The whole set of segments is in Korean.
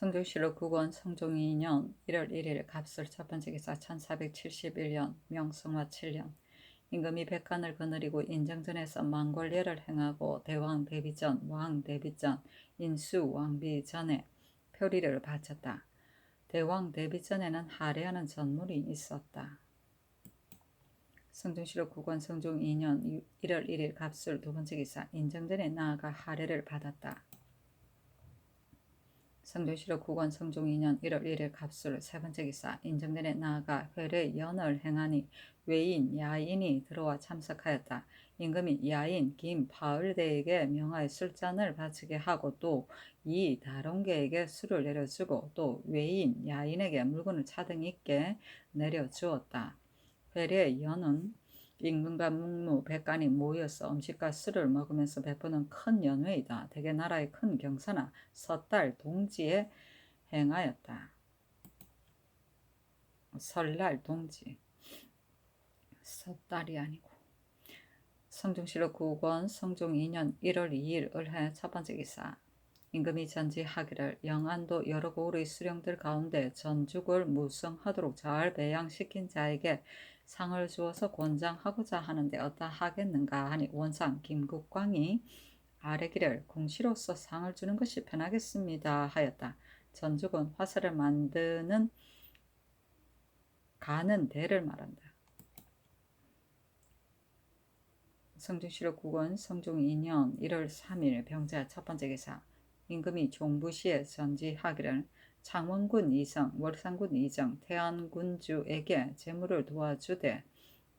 성조실록 9권 성종 2년 1월 1일 갑술 첫 번째 기사 1471년 명성화 7년 임금이 백간을 거느리고 인정전에서 망골례를 행하고 대왕 대비전 왕 대비전 인수 왕비 전에 표리를 바쳤다. 대왕 대비전에는 하례하는 전물이 있었다. 성종실록 9권 성종 2년 1월 1일 갑술 두 번째 기사 인정전에 나아가 하례를 받았다. 성종실록 9권 성종 2년 1월 1일 갑술 세 번째 기사 인정전에 나아가 회례 연을 행하니 외인 야인이 들어와 참석하였다. 임금이 야인 김 바을대에게 명하여 술잔을 바치게 하고 또 이 다롱계에게 술을 내려주고 또 외인 야인에게 물건을 차등 있게 내려주었다. 회례 연은 임금과 묵무, 백관이 모여서 음식과 술을 먹으면서 베푸는 큰 연회이다. 대개 나라의 큰 경사나 섣달, 동지에 행하였다. 설날, 동지. 섣달이 아니고. 성종실록 9권 성종 2년 1월 2일 을해 첫 번째 기사. 임금이 전지하기를 영안도 여러 고을의 수령들 가운데 전죽을 무성하도록 잘 배양시킨 자에게 상을 주어서 권장하고자 하는데 어떠하겠는가 하니 원상 김국광이 아뢰기를 공시로서 상을 주는 것이 편하겠습니다 하였다. 전죽은 화살을 만드는 가는 대를 말한다. 성종실록 9권 성종 2년 1월 3일 병자 첫 번째 기사. 임금이 종부시에 전지하기를 창원군 이성, 월산군 이정, 태안군주에게 재물을 도와주되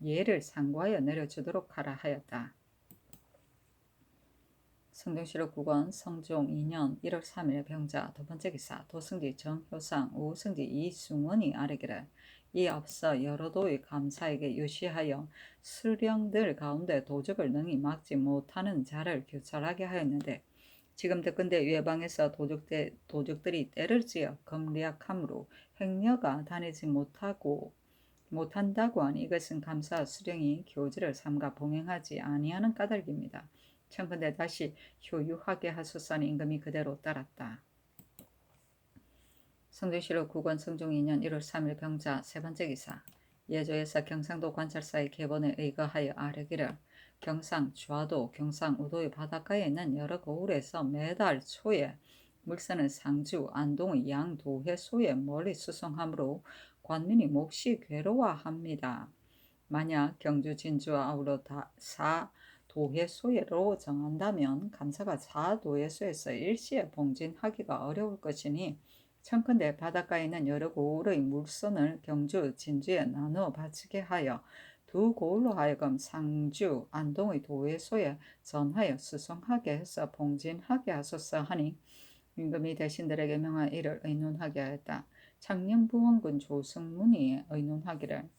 예를 상고하여 내려주도록 하라 하였다. 성종실록 9권 성종 2년 1월 3일 병자 두 번째 기사. 도승지 정효상, 우승지 이승원이 아뢰기를 이 앞서 여러 도의 감사에게 유시하여 수령들 가운데 도적을 능히 막지 못하는 자를 교찰하게 하였는데 지금 듣건대 외방에서 도적들이 때를 지어 검리악함으로 행여가 다니지 못한다고 하니 이것은 감사 수령이 교지를 삼가 봉행하지 아니하는 까닭입니다. 청컨대 다시 효유하게 하소서니 임금이 그대로 따랐다. 성종실록 9권 성종 2년 1월 3일 병자 세 번째 기사. 예조에서 경상도 관찰사의 계본에 의거하여 아뢰기를 경상 좌도, 경상 우도의 바닷가에 있는 여러 고을에서 매달 초에 물선을 상주, 안동의 양도해소에 멀리 수송하므로 관민이 몹시 괴로워합니다. 만약 경주, 진주와 아우러 사도해소로 정한다면 감사가 사도해소에서 일시에 봉진하기가 어려울 것이니 청컨대 바닷가에 있는 여러 고을의 물선을 경주, 진주에 나누어 바치게 하여 두 고을로 하여금 상주, 안동의 도회소에 전하여 수송하게 해서 봉진하게 하소서 하니 임금이 대신들에게 명하 이를 의논하게 하였다. 창녕부원군 조승문이 의논하기를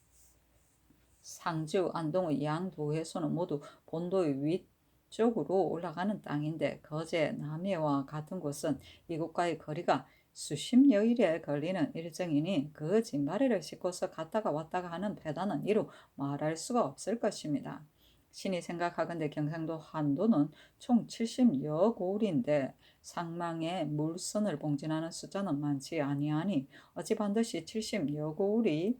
상주, 안동의 양도회소는 모두 본도의 위쪽으로 올라가는 땅인데 거제, 남해와 같은 곳은 이곳과의 거리가 수십 여일에 걸리는 일정이니 그 진바리를 싣고서 갔다가 왔다가 하는 배단은 이루 말할 수가 없을 것입니다. 신이 생각하건대 경상도 한도는 총 70여 고을인데 상망에 물선을 봉진하는 숫자는 많지 아니하니 어찌 반드시 70여 고을이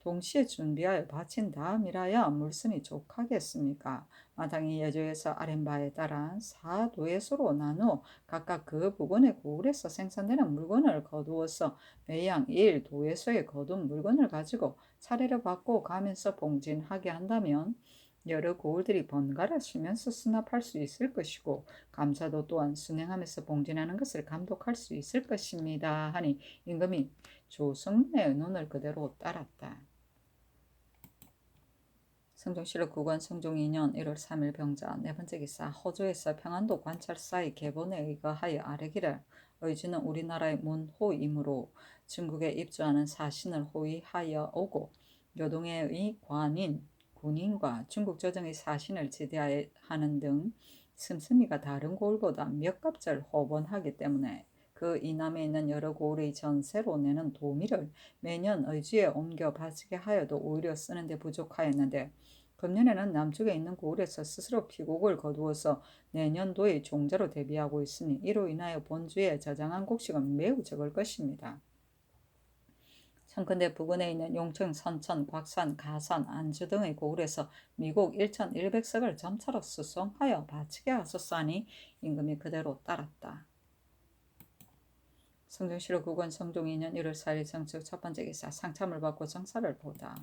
동시에 준비하여 바친 다음이라야 물선이 족하겠습니까? 마땅히 예조에서 아랫바에 따라 사도회소로 나누어 각각 그 부근의 고을에서 생산되는 물건을 거두어서 매양 1도회소에 거둔 물건을 가지고 차례를 받고 가면서 봉진하게 한다면 여러 고을들이 번갈아 쉬면서 수납할 수 있을 것이고 감사도 또한 순행하면서 봉진하는 것을 감독할 수 있을 것입니다. 하니 임금이 조승문의 의논을 그대로 따랐다. 성종실록 9권 성종 2년 1월 3일 병자 네 번째 기사. 호조에서 평안도 관찰사의 계본에 의거하여 아뢰기를 의주는 우리나라의 문호이므로 중국에 입주하는 사신을 호위하여 오고 요동해의 관인, 군인과 중국 조정의 사신을 지대하는 등 씀씀이가 다른 고을보다 몇 갑절 호번하기 때문에 그 이남에 있는 여러 고을의 전세로 내는 도미를 매년 의주에 옮겨 바치게 하여도 오히려 쓰는데 부족하였는데 금년에는 남쪽에 있는 고을에서 스스로 피곡을 거두어서 내년도의 종자로 대비하고 있으니 이로 인하여 본주에 저장한 곡식은 매우 적을 것입니다. 청컨대 부근에 있는 용청, 선천, 곽산, 가산, 안주 등의 고을에서 미국 1,100석을 점차로 수송하여 바치게 하소서하니 임금이 그대로 따랐다. 성종실록 9권 성종 2년 1월 4일 정축 첫 번째 기사 상참을 받고 정사를 보다.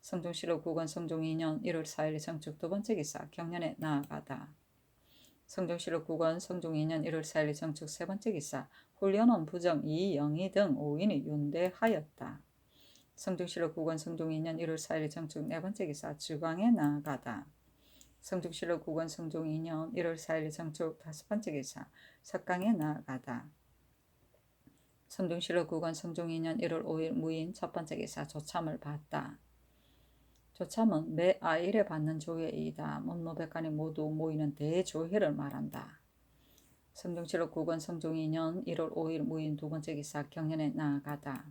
성종실록 9권 성종 2년 1월 4일 정축 두 번째 기사 경년에 나아가다. 성종실록 9권 성종 2년 1월 4일 정축 세 번째 기사 홀려놓은 부정 이영희 등 5인이 윤대하였다. 성종실록 9권 성종 2년 1월 4일 정축 네 번째 기사 주광에 나아가다. 성종실록 9권 성종 2년 1월 4일 정축 다섯 번째 기사 석강에 나아가다. 성종실록 9권 성종 2년 1월 5일 무인 첫 번째 기사 조참을 받다. 조참은 매 아일에 받는 조회이다. 문무백관이 모두 모이는 대조회를 말한다. 성종실록 9권 성종 2년 1월 5일 무인 두 번째 기사 경연에 나아가다.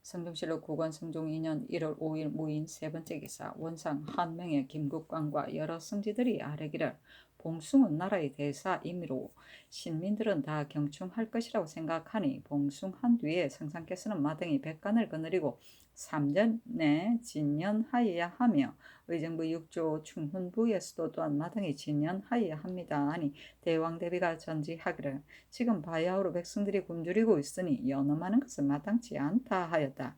성종실록 9권 성종 2년 1월 5일 무인 세 번째 기사 원상 한 명의 김국광과 여러 성지들이 아뢰기를 봉숭은 나라의 대사이므로 신민들은 다 경충할 것이라고 생각하니 봉숭한 뒤에 성상께서는 마땅히 백관을 거느리고 3년에 진년하여야 하며 의정부 6조 충훈부에서도 또한 마땅히 진년하여야 합니다 하니 대왕대비가 전지하기를 지금 바야흐로 백성들이 굶주리고 있으니 연엄하는 것은 마땅치 않다 하였다.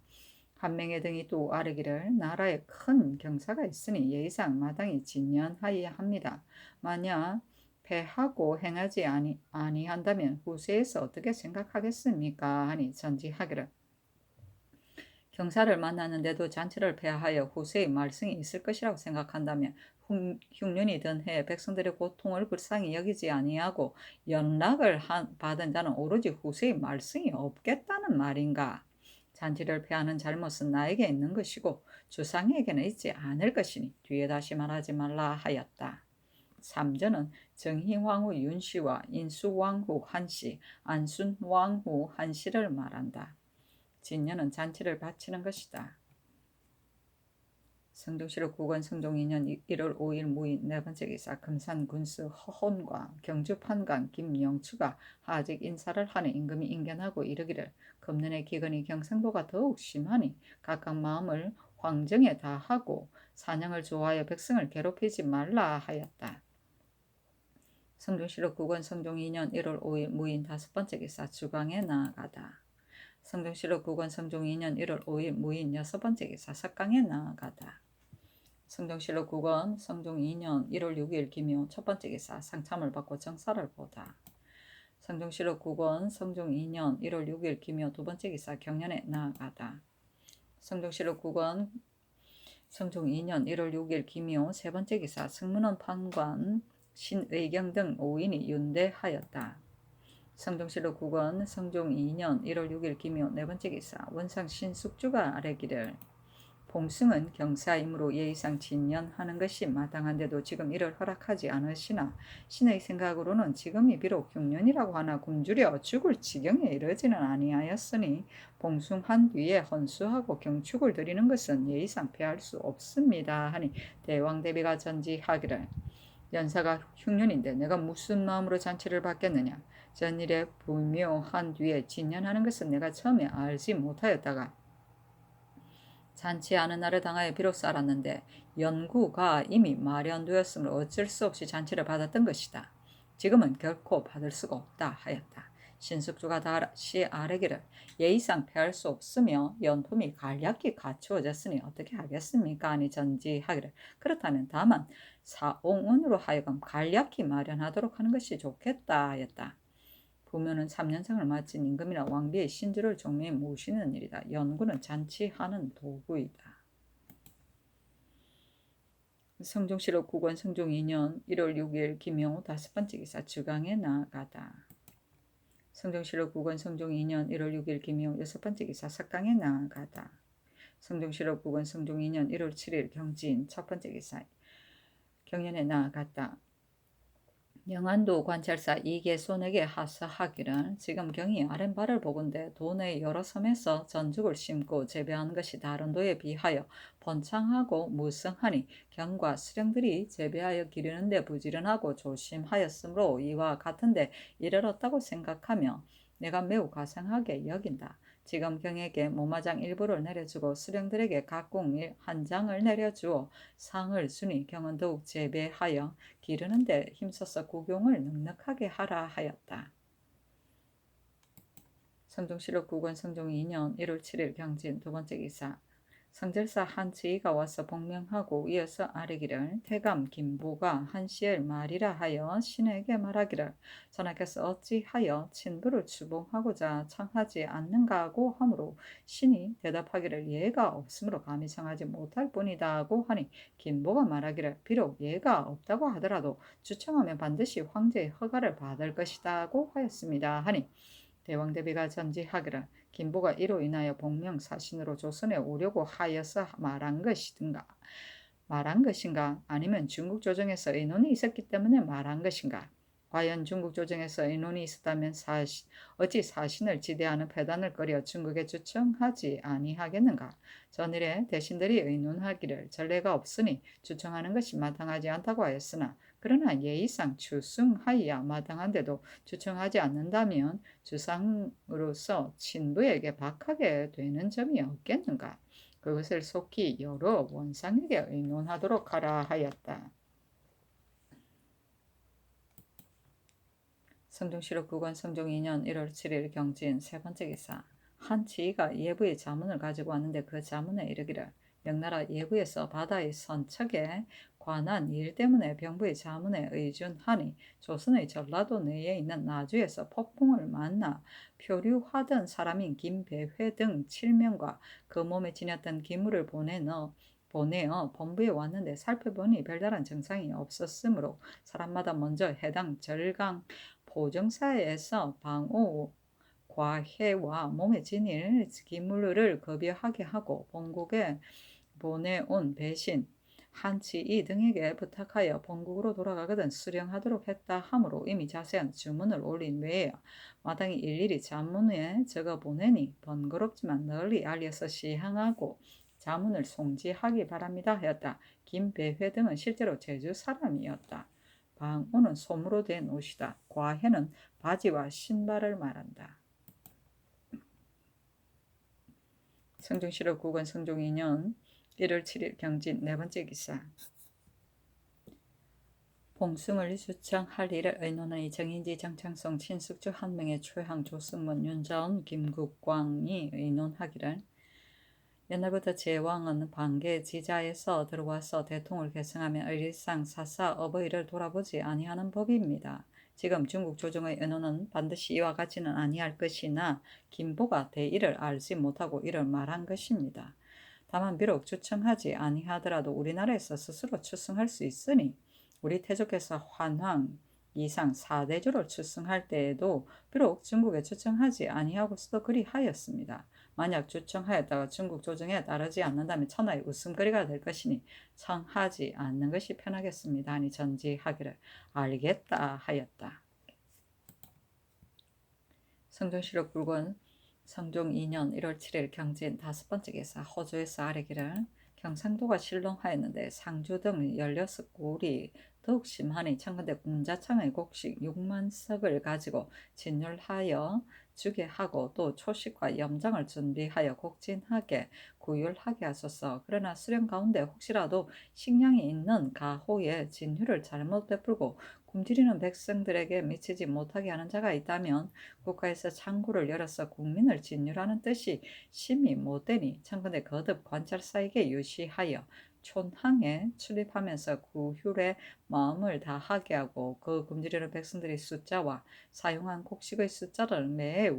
한 명의 등이 또 아뢰기를 나라에 큰 경사가 있으니 예의상 마땅히 진연하여야 합니다. 만약 패하고 행하지 아니한다면 후세에서 어떻게 생각하겠습니까? 하니 전지하기를 경사를 만나는데도 잔치를 폐하여 후세의 말썽이 있을 것이라고 생각한다면 흉년이 든 해에 백성들의 고통을 불쌍히 여기지 아니하고 연락을 받은 자는 오로지 후세의 말썽이 없겠다는 말인가? 잔치를 폐하는 잘못은 나에게 있는 것이고 주상에게는 있지 않을 것이니 뒤에 다시 말하지 말라 하였다. 3전은 정희왕후 윤씨와 인수왕후 한씨, 안순왕후 한씨를 말한다. 진년은 잔치를 바치는 것이다. 성종실록 9권 성종 2년 1월 5일 무인 네 번째 기사 금산군수 허혼과 경주판관 김영추가 하직 인사를 하는 임금이 인견하고 이르기를 금년의 기근이 경상도가 더욱 심하니 각각 마음을 황정에 다하고 사냥을 좋아하여 백성을 괴롭히지 말라 하였다. 성종실록 9권 성종 2년 1월 5일 무인 다섯 번째 기사 주광에 나아가다. 성종실록 9권 성종 2년 1월 5일 무인 여섯 번째 기사 석강에 나아가다. 성종실록 9권 성종 2년 1월 6일 김효 첫 번째 기사 상참을 받고 정사를 보다. 성종실록 9권 성종 2년 1월 6일 김효 두 번째 기사 경연에 나아가다. 성종실록 9권 성종 2년 1월 6일 김효 세 번째 기사 승문원 판관 신의경 등 5인이 윤대하였다. 성종실록 9권 성종 2년 1월 6일 김효 네 번째 기사 원상 신숙주가 아뢰기를 봉숭은 경사이므로 예의상 진연하는 것이 마땅한데도 지금 이를 허락하지 않으시나 신의 생각으로는 지금이 비록 흉년이라고 하나 굶주려 죽을 지경에 이르지는 아니하였으니 봉숭한 뒤에 헌수하고 경축을 드리는 것은 예의상 피할 수 없습니다 하니 대왕대비가 전지하기를 연사가 흉년인데 내가 무슨 마음으로 잔치를 받겠느냐. 전일에 불묘한 뒤에 진연하는 것은 내가 처음에 알지 못하였다가 잔치하는 날을 당하여 비로소 알았는데 연구가 이미 마련되었으므로 어쩔 수 없이 잔치를 받았던 것이다. 지금은 결코 받을 수가 없다 하였다. 신숙주가 다시 아뢰기를 예의상 패할 수 없으며 연품이 간략히 갖추어졌으니 어떻게 하겠습니까? 하니 전지하기를 그렇다면 다만 사옹원으로 하여금 간략히 마련하도록 하는 것이 좋겠다 하였다. 부묘는 3년상을 마친 임금이나 왕비의 신주를 종묘에 모시는 일이다. 연구는 잔치하는 도구이다. 성종실록 9권 성종 2년 1월 6일 김효 다섯 번째 기사 주광에 나아가다. 성종실록 9권 성종 2년 1월 6일 김효 여섯 번째 기사 석강에 나아가다. 성종실록 9권 성종 2년 1월 7일 경진 첫 번째 기사 경연에 나아갔다. 영안도 관찰사 이계손에게 하사하기를 지금 경이 아랫발을 보건대 도내 여러 섬에서 전죽을 심고 재배하는 것이 다른 도에 비하여 번창하고 무성하니 경과 수령들이 재배하여 기르는 데 부지런하고 조심하였으므로 이와 같은데 이르렀다고 생각하며 내가 매우 가상하게 여긴다. 지금 경에게 모마장 일부를 내려주고 수령들에게 각공 한 장을 내려주어 상을 주니 경은 더욱 재배하여 기르는 데 힘써서 국용을 넉넉하게 하라 하였다. 성종실록 9권 성종 2년 1월 7일 경진 두 번째 기사. 성절사 한치이가 와서 복명하고 이어서 아뢰기를 태감 김보가 한시엘 말이라 하여 신에게 말하기를 전하께서 어찌하여 친부를 추봉하고자 청하지 않는가 하고 하므로 신이 대답하기를 예가 없으므로 감히 청하지 못할 뿐이다 하고 하니 김보가 말하기를 비록 예가 없다고 하더라도 추청하면 반드시 황제의 허가를 받을 것이다 하고 하였습니다 하니 대왕대비가 전지하기를 김보가 이로 인하여 복명사신으로 조선에 오려고 하여서 말한 것인가 아니면 중국 조정에서 의논이 있었기 때문에 말한 것인가. 과연 중국 조정에서 의논이 있었다면 어찌 사신을 지대하는 패단을 꺼려 중국에 추청하지 아니하겠는가. 전일에 대신들이 의논하기를 전례가 없으니 추청하는 것이 마땅하지 않다고 하였으나 그러나 예의상 추승하여야 마땅한데도 추청하지 않는다면 주상으로서 친부에게 박하게 되는 점이 없겠는가. 그것을 속히 여러 원상에게 의논하도록 하라 하였다. 성종실록 9권 성종 2년 1월 7일 경진 세 번째 기사. 한 지휘가 예부의 자문을 가지고 왔는데 그 자문에 이르기를 명나라 예부에서 바다의 선척에 관한 일 때문에 병부의 자문에 의준하니 조선의 전라도 내에 있는 나주에서 폭풍을 만나 표류하던 사람인 김배회 등 7명과 그 몸에 지녔던 기물을 보내어 본부에 왔는데 살펴보니 별다른 증상이 없었으므로 사람마다 먼저 해당 절강 보정사에서 방호 과해와 몸에 지닐 기물을 급여하게 하고 본국에 보내온 배신 한치이 등에게 부탁하여 본국으로 돌아가거든 수령하도록 했다 하므로 이미 자세한 주문을 올린 외에 마땅히 일일이 자문에 적어 보내니 번거롭지만 널리 알려서 시행하고 자문을 송지하기 바랍니다 하였다. 김배회 등은 실제로 제주 사람이었다. 방호는 솜으로 된 옷이다. 과해는 바지와 신발을 말한다. 성종실록 9권 성종 2년 1월 7일 경진 네 번째 기사. 봉숭을 추청할 일을 의논하니 정인지 정창성 친숙주 한 명의 최항 조승문 윤자원 김국광이 의논하기를 옛날부터 제왕은 반계 지자에서 들어와서 대통을 계승하며 의리상 사사 어버이를 돌아보지 아니하는 법입니다. 지금 중국 조정의 의논은 반드시 이와 같지는 아니할 것이나 김보가 대의를 알지 못하고 이를 말한 것입니다. 다만 비록 추청하지 아니하더라도 우리나라에서 스스로 추승할 수 있으니 우리 태조께서 환황 이상 4대조를 추승할 때에도 비록 중국에 추청하지 아니하고서도 그리하였습니다. 만약 추청하였다가 중국 조정에 따르지 않는다면 천하의 웃음거리가 될 것이니 청하지 않는 것이 편하겠습니다 하니 전지하기를 알겠다 하였다. 성종실록 9권 성종 2년 1월 7일 경진 다섯 번째 기사. 호주에서 아뢰기를 경상도가 실롱하였는데 상주 등 16골이 더욱 심하니 청근대 공자창의 곡식 6만 석을 가지고 진열하여 주게 하고 또 초식과 염장을 준비하여 곡진하게 구휼하게 하소서. 그러나 수령 가운데 혹시라도 식량이 있는 가호에 진휴를 잘못 베풀고 굶주리는 백성들에게 미치지 못하게 하는 자가 있다면 국가에서 창구를 열어서 국민을 진율하는 뜻이 심히 못되니 청근대 거듭 관찰사에게 유시하여 촌항에 출입하면서 구휼에 마음을 다하게 하고 그 굶주리는 백성들의 숫자와 사용한 곡식의 숫자를 매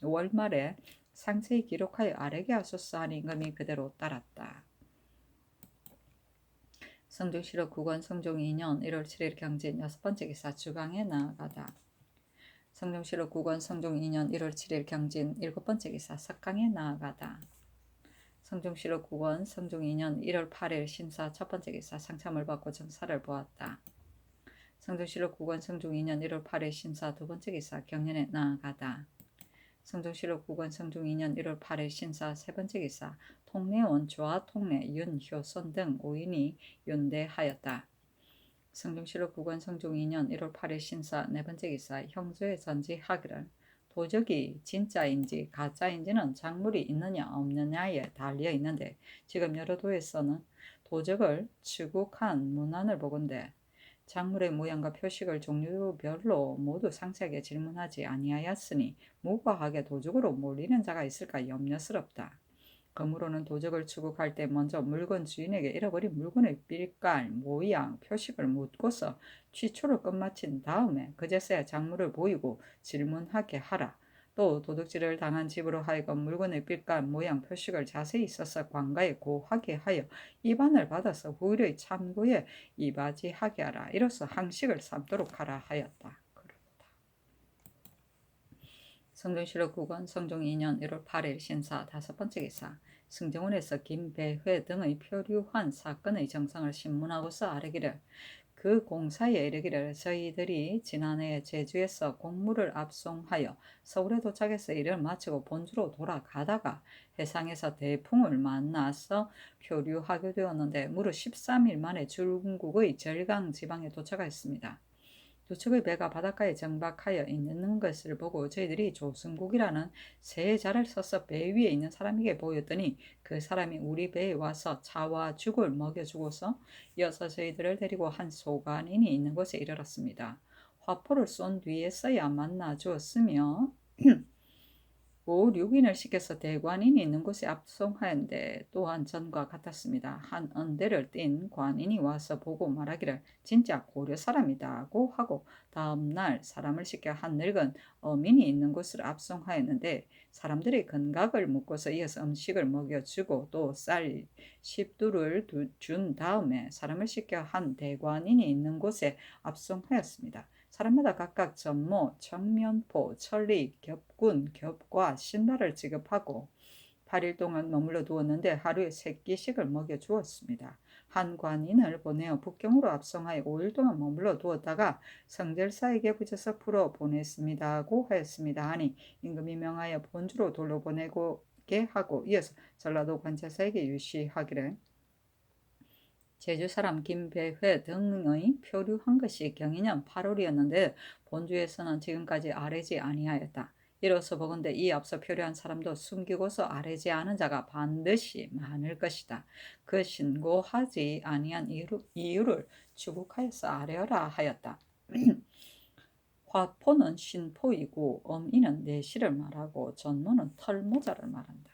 월말에 상세히 기록하여 아뢰게 하소서 하니 임금이 그대로 따랐다. 성종실록 9권 성종 2년 1월 7일 경진 여섯 번째 기사. 주강에 나아가다. 성종실록 9권 성종 2년 1월 7일 경진 일곱 번째 기사. 석강에 나아가다. 성종실록 9권 성종 2년 1월 8일 신사 첫 번째 기사. 상참을 받고 정사를 보았다. 성종실록 국원 성종 2년 1월 8일 신사 두 번째 기사 경연에 나아가다. 성종실록 국원 성종 2년 1월 8일 신사 세 번째 기사 통례원 조하통례 윤효선 등 5인이 윤대하였다. 성종실록 국원 성종 2년 1월 8일 신사 네 번째 기사 형조에 전지하기를 도적이 진짜인지 가짜인지는 작물이 있느냐 없느냐에 달려 있는데 지금 여러 도에서는 도적을 추국한 문안을 보건대 작물의 모양과 표식을 종류별로 모두 상세하게 질문하지 아니하였으니 무과하게 도적으로 몰리는 자가 있을까 염려스럽다. 그러므로는 도적을 추국할 때 먼저 물건 주인에게 잃어버린 물건의 빛깔, 모양, 표식을 묻고서 취초를 끝마친 다음에 그제서야 작물을 보이고 질문하게 하라. 또 도둑질을 당한 집으로 하여금 물건의 빛깔, 모양, 표식을 자세히 써서 관가에 고하게 하여 입안을 받아서 후일의 참고에 이바지하게 하라. 이로써 항식을 삼도록 하라 하였다. 성종실록 국원 성종 2년 1월 8일 신사 다섯 번째 기사 승정원에서 김배회 등의 표류한 사건의 정상을 신문하고서 아뢰기를 그 공사에 이르기를 저희들이 지난해 제주에서 공무를 압송하여 서울에 도착해서 일을 마치고 본주로 돌아가다가 해상에서 대풍을 만나서 표류하게 되었는데 무려 13일 만에 중국의 절강 지방에 도착하였습니다. 두 척의 배가 바닷가에 정박하여 있는 것을 보고 저희들이 조승국이라는 새 자를 써서 배 위에 있는 사람에게 보였더니 그 사람이 우리 배에 와서 차와 죽을 먹여주고서 이어서 저희들을 데리고 한 소관인이 있는 곳에 이르렀습니다. 화포를 쏜 뒤에서야 만나 주었으며 5, 6인을 시켜서 대관인이 있는 곳에 압송하였는데 또한 전과 같았습니다. 한 언대를 띈 관인이 와서 보고 말하기를 진짜 고려 사람이다고 하고 다음날 사람을 시켜 한 늙은 어민이 있는 곳을 압송하였는데 사람들이 건각을 묻고서 이어서 음식을 먹여주고 또 쌀 10두를 준 다음에 사람을 시켜 한 대관인이 있는 곳에 압송하였습니다. 사람마다 각각 전모, 청면포, 천리, 겹군, 겹과 신발을 지급하고 8일 동안 머물러 두었는데 하루에 3끼씩을 먹여주었습니다. 한 관인을 보내어 북경으로 압송하여 5일 동안 머물러 두었다가 성절사에게 붙여서 풀어 보냈습니다고 하였습니다. 하니 임금이 명하여 본주로 돌려보내게 하고 이어서 전라도 관찰사에게 유시하기를 제주 사람 김배회 등의 표류한 것이 경인년 8월이었는데 본주에서는 지금까지 아뢰지 아니하였다. 이로써 보건대 이 앞서 표류한 사람도 숨기고서 아뢰지 않은 자가 반드시 많을 것이다. 그 신고하지 아니한 이유를 추국하여서 아뢰어라 하였다. 화포는 신포이고 엄이는 내시를 말하고 전모는 털모자를 말한다.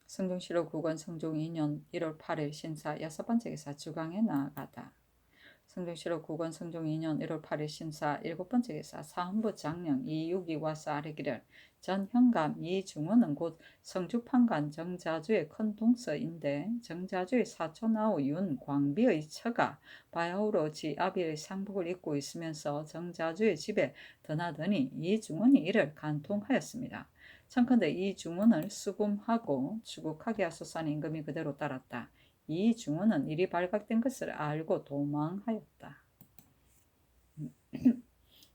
성종실록 국원 성종 2년 1월 8일 신사 여섯 번째 기사 주강에 나아가다. 성종실록 국원 성종 2년 1월 8일 신사 일곱 번째 기사 사헌부 장령 이육이 와서 아뢰기를 전 현감 이중원은 곧 성주판관 정자주의 큰 동서인데 정자주의 사촌아우 윤 광비의 처가 바야흐로 지 아비의 상복을 입고 있으면서 정자주의 집에 드나드니 이중원이 이를 간통하였습니다. 청컨대 이 중원을 수금하고 추국하게 하소서하니 임금이 그대로 따랐다. 이 중원은 일이 발각된 것을 알고 도망하였다.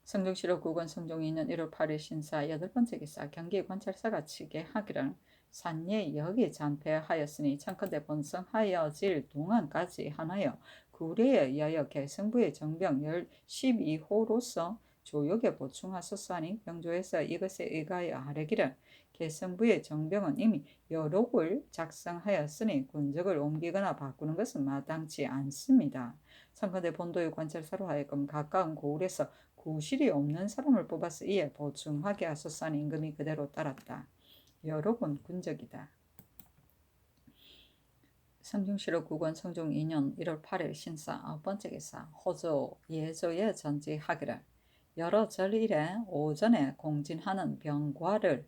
성종실록 국원 성종 2년 1월 8일 신사 여덟 번째 기사 경기관찰사가 치게 하기를 산예 역이 잔패하였으니 청컨대 번성하여질 동안까지 하나여 구례에 의하여 개성부의 정병 12호로서 조역에 보충하소서 하니 병조에서 이것에 의하여 아뢰기를 개성부의 정병은 이미 여록을 작성하였으니 군적을 옮기거나 바꾸는 것은 마땅치 않습니다. 청컨대 본도의 관찰사로 하여금 가까운 고을에서 구실이 없는 사람을 뽑아서 이에 보충하게 하소서 하니 임금이 그대로 따랐다. 여록은 군적이다. 성종실록 국원 성종 2년 1월 8일 신사 아홉 번째 기사 호조 예조에 전지하기를 여러 절일에 오전에 공진하는 병과를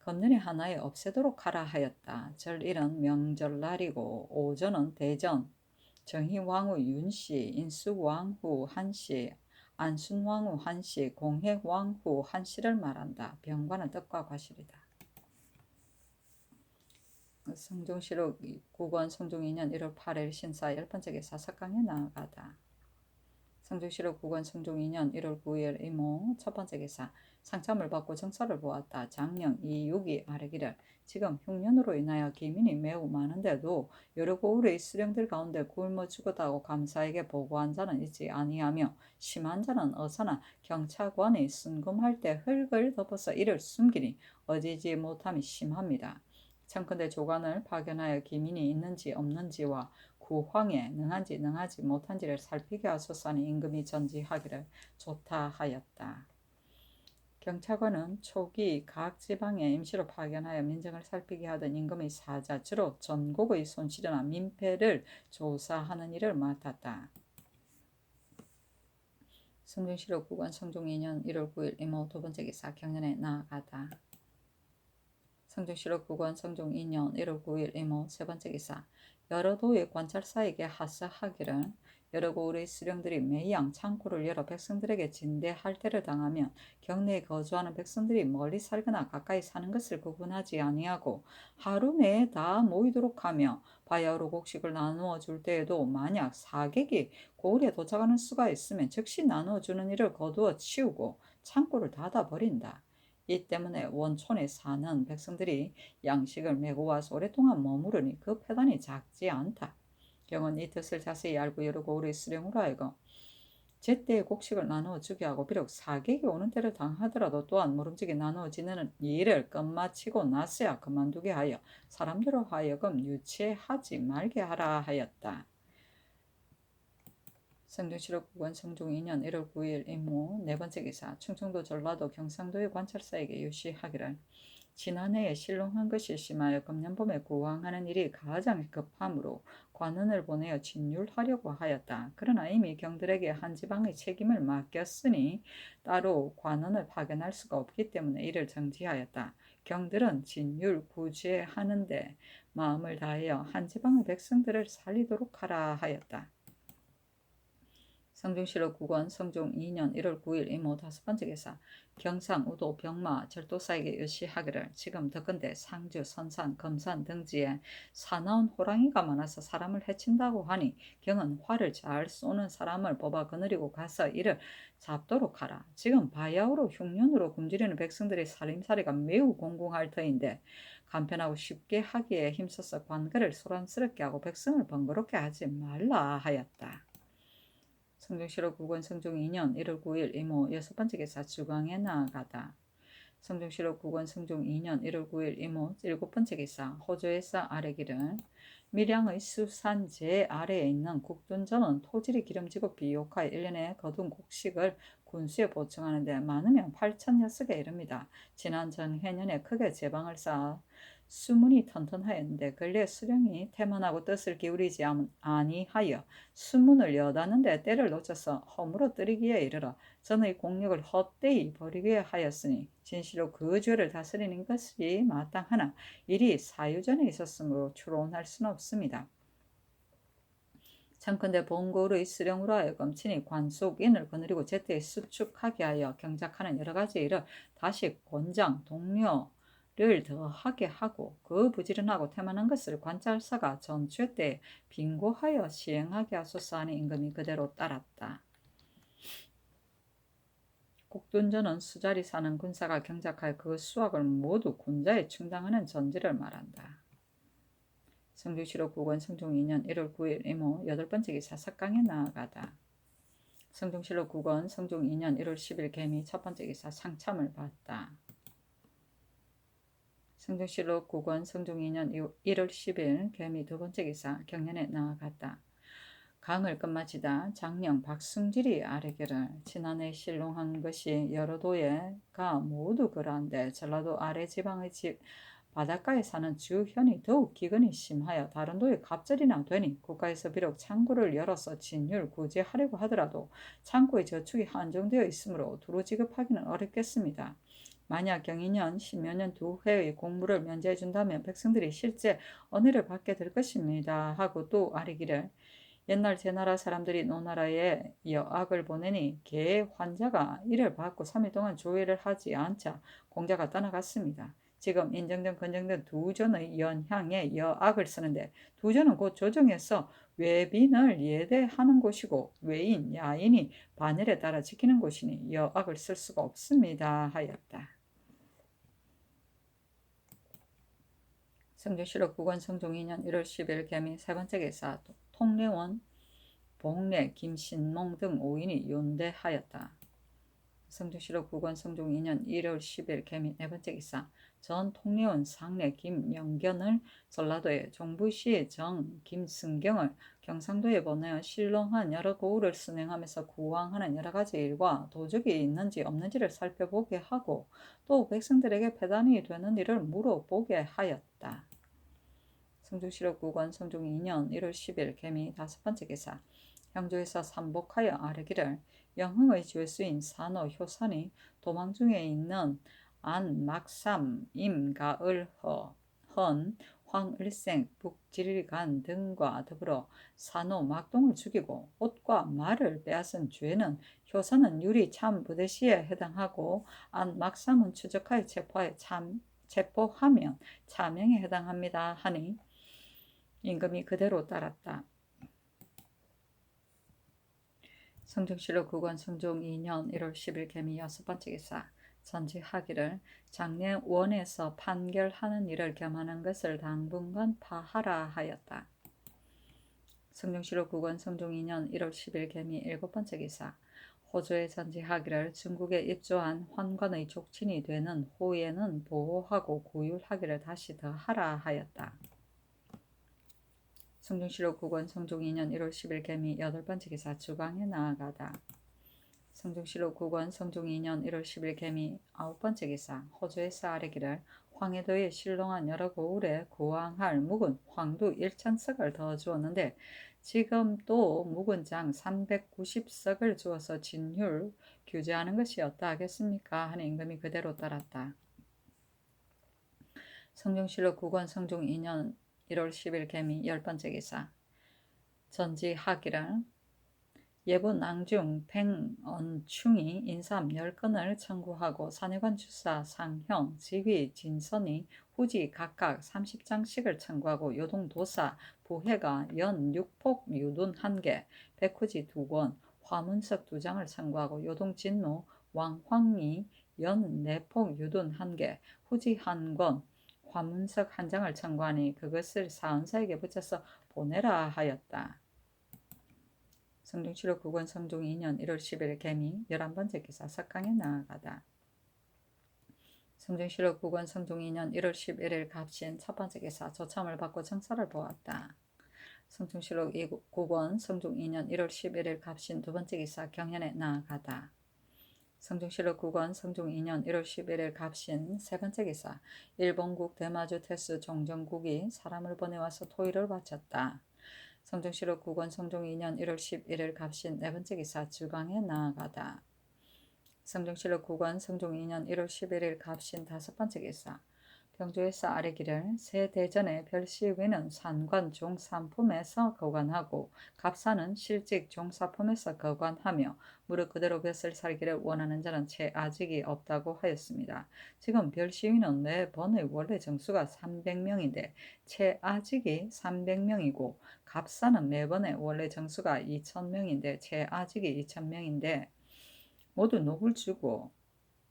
건너리 하나에 없애도록 하라 하였다. 절일은 명절날이고 오전은 대전, 정희왕후 윤씨, 인수왕후 한씨, 안순왕후 한씨, 공획왕후 한씨를 말한다. 병과는 뜻과 과실이다. 성종시록 9권 성종 2년 1월 8일 신사 10번째 기사 석강에 나아가다. 성종시록 9권 성종 2년 1월 9일 이모 첫번째 기사 상참을 받고 정서를 보았다. 장령 이육이 아뢰기를 지금 흉년으로 인하여 기민이 매우 많은데도 여러 고을의 수령들 가운데 굶어 죽었다고 감사에게 보고한 자는 있지 아니하며 심한 자는 어사나 경찰관이 순금할 때 흙을 덮어서 이를 숨기니 어지지 못함이 심합니다. 청컨대 조관을 파견하여 기민이 있는지 없는지와 구황에 능한지 능하지 못한지를 살피게 하소서 하니 임금이 전지하기를 좋다 하였다. 경찰관은 초기 각 지방에 임시로 파견하여 민정을 살피게 하던 임금의 사자, 주로 전국의 손실이나 민폐를 조사하는 일을 맡았다. 성종시록 9권 성종 2년 1월 9일 이모 두번째 기사 경연에 나아가다. 성종시록 9권 성종 2년 1월 9일 이모 세번째 기사 여러 도의 관찰사에게 하사하기를 여러 고을의 수령들이 매양 창고를 열어 백성들에게 진대할 때를 당하면 경내에 거주하는 백성들이 멀리 살거나 가까이 사는 것을 구분하지 아니하고 하루 내에 다 모이도록 하며 바야흐로 곡식을 나누어 줄 때에도 만약 사객이 고을에 도착하는 수가 있으면 즉시 나누어 주는 일을 거두어 치우고 창고를 닫아 버린다. 이 때문에 원촌에 사는 백성들이 양식을 메고 와서 오랫동안 머무르니 그 폐단이 작지 않다. 경은 이 뜻을 자세히 알고 여러 고을의 수령으로 하여금 제때에 곡식을 나누어 주게 하고 비록 사객이 오는 때를 당하더라도 또한 모름지기 나누어 지내는 일을 끝마치고 나서야 그만두게 하여 사람들로 하여금 유치하지 말게 하라 하였다. 성종시록 9권 성종 2년 1월 9일 임무 네번째 기사 충청도 전라도 경상도의 관찰사에게 유시하기를 지난해에 실롱한 것이 심하여 금년봄에 구황하는 일이 가장 급하므로 관원을 보내어 진율하려고 하였다. 그러나 이미 경들에게 한 지방의 책임을 맡겼으니 따로 관원을 파견할 수가 없기 때문에 이를 정지하였다. 경들은 진율 구제하는데 마음을 다하여 한 지방의 백성들을 살리도록 하라 하였다. 성종시록 9권 성종 2년 1월 9일 이모 다섯번째 기사 경상, 우도, 병마, 절도사에게 유시하기를 지금 더건대 상주, 선산, 금산 등지에 사나운 호랑이가 많아서 사람을 해친다고 하니 경은 활을 잘 쏘는 사람을 뽑아 거느리고 가서 이를 잡도록 하라. 지금 바야흐로 흉년으로 굶주리는 백성들의 살림살이가 매우 공공할 터인데 간편하고 쉽게 하기에 힘써서 관계를 소란스럽게 하고 백성을 번거롭게 하지 말라 하였다. 성종시록 9권 성종 2년 1월 9일 이모 여섯번째 기사 주광에 나아가다. 성종시록 9권 성종 2년 1월 9일 이모 일곱번째 기사 호조에서 아래기를 밀양의 수산제 아래에 있는 국둔전은 토질이 기름지고 비옥하여 1년에 거둔 곡식을 군수에 보충하는데 많으면 8,000녀석에 이릅니다. 지난 전해년에 크게 제방을 쌓아 수문이 튼튼하였는데 근래 수령이 태만하고 뜻을 기울이지 아니하여 수문을 여닫는데 때를 놓쳐서 허물어뜨리기에 이르러 전의 공력을 헛되이 버리게 하였으니 진실로 그 죄를 다스리는 것이 마땅하나 일이 사유전에 있었으므로 추론할 수는 없습니다. 청컨대 본고의 수령으로 하여금 친히 관속인을 거느리고 제때 수축하게 하여 경작하는 여러 가지 일을 다시 권장, 동료를 더하게 하고 그 부지런하고 태만한 것을 관찰사가 전취 때 빙고하여 시행하게 하소서 하니 임금이 그대로 따랐다. 국둔전은 수자리 사는 군사가 경작하여 그 수확을 모두 군자에 충당하는 전지를 말한다. 성종시록 9권 성종 2년 1월 9일 이모 여덟번째 기사 석강에 나아가다. 성종시록 9권 성종 2년 1월 10일 개미 첫번째 기사 상참을 받다. 성종시록 9권 성종 2년 1월 10일 개미 두번째 기사 경연에 나아갔다. 강을 끝마치다 장령 박승질이 아래기를 지난해 실롱한 것이 여러 도에가 모두 그러한데 전라도 아래 지방의 바닷가에 사는 주현이 더욱 기근이 심하여 다른 도에 갑절이나 되니 국가에서 비록 창고를 열어서 진율 구제하려고 하더라도 창고의 저축이 한정되어 있으므로 두루 지급하기는 어렵겠습니다. 만약 경인년 10여 년 두 회의 공무를 면제해 준다면 백성들이 실제 은혜를 받게 될 것입니다 하고 또 아뢰기를 옛날 제 나라 사람들이 노나라에 여악을 보내니 개 환자가 이를 받고 3일 동안 조회를 하지 않자 공자가 떠나갔습니다. 지금 인정된 건정된 두 전의 연향에 여악을 쓰는데 두 전은 곧 조정해서 외빈을 예대하는 곳이고 외인, 야인이 반열에 따라 지키는 곳이니 여악을 쓸 수가 없습니다 하였다. 성조실록 국원 성종 2년 1월 10일 개미 세 번째 기사 통례원, 복례, 김신몽 등 5인이 연대하였다. 성조실록 국원 성종 2년 1월 10일 개미 네 번째 기사 전 통례원 상례 김영견을 전라도에 종부시 정 김승경을 경상도에 보내어 신롱한 여러 고을을 순행하면서 구황하는 여러 가지 일과 도적이 있는지 없는지를 살펴보게 하고 또 백성들에게 패단이 되는 일을 물어보게 하였다. 성조실록 국원 성종 2년 1월 10일 개미 다섯 번째 기사 형조에서 삼복하여 아뢰기를 영흥의 죄수인 산호 효산이 도망 중에 있는 안막삼 임가을허 헌 황을생 북지리간 등과 더불어 산호 막동을 죽이고 옷과 말을 빼앗은 죄는 효산은 유리 참 부대시에 해당하고 안막삼은 추적하여 체포하면 차명에 해당합니다 하니 임금이 그대로 따랐다. 성종실록 국원 성종 2년 1월 10일 개미 여섯 번째 기사 전지하기를 장례 원에서 판결하는 일을 겸하는 것을 당분간 파하라 하였다. 성종실록 국원 성종 2년 1월 10일 개미 일곱 번째 기사 호조에 전지하기를 중국에 입조한 환관의 족친이 되는 호예는 보호하고 고율하기를 다시 더하라 하였다. 성종실록 국원 성종 2년 1월 10일 개미 여덟 번째 기사 주강에 나아가다. 성종실록 국원 성종 2년 1월 10일 개미 아홉 번째 기사 호조에서 아뢰기를 황해도에 신롱한 여러 고을에 구황할 묵은 황두 1,000석을 더 주었는데 지금 또 묵은 장 390석을 주어서 진율 규제하는 것이 어떠하겠습니까? 하는 임금이 그대로 따랐다. 성종실록 국원 성종 2년 1월 10일 개미 열 번째 기사 전지하기를 예부 낭중 팽언충이 인삼 10건을 청구하고 사내관 주사 상형 지휘 진선이 후지 각각 30장씩을 청구하고 요동도사 부해가 연 6폭 유둔 1개 백후지 2권 화문석 2장을 청구하고 요동진무 왕황이 연 4폭 유둔 1개 후지 1권 화문석 1장을 청구하니 그것을 사은사에게 붙여서 보내라 하였다. 성종실록 국원 성종 2년 1월 10일 개미 11번째 기사 석강에 나아가다. 성종실록 국원 성종 2년 1월 11일 갑신 첫 번째 기사 조참을 받고 정사를 보았다. 성종실록 국원 성종 2년 1월 11일 갑신 두 번째 기사 경연에 나아가다. 성종실록 국원 성종 2년 1월 11일 갑신 세 번째 기사 일본국 대마주 태수 종정국이 사람을 보내와서 토의를 바쳤다. 성종실록 국원 성종 2년 1월 11일 갑신 네 번째 기사 주강에 나아가다. 성종실록 국원 성종 2년 1월 11일 갑신 다섯 번째 기사 병조에서 아뢰기를 새 대전의 별시위는 산관 종삼품에서 거관하고 갑사는 실직 종사품에서 거관하며 무릇 그대로 벼슬 살기를 원하는 자는 채 아직이 없다고 하였습니다. 지금 별시위는 매번의 원래 정수가 300명인데 채 아직이 300명이고 갑사는 매번의 원래 정수가 2000명인데 채 아직이 2000명인데 모두 녹을 주고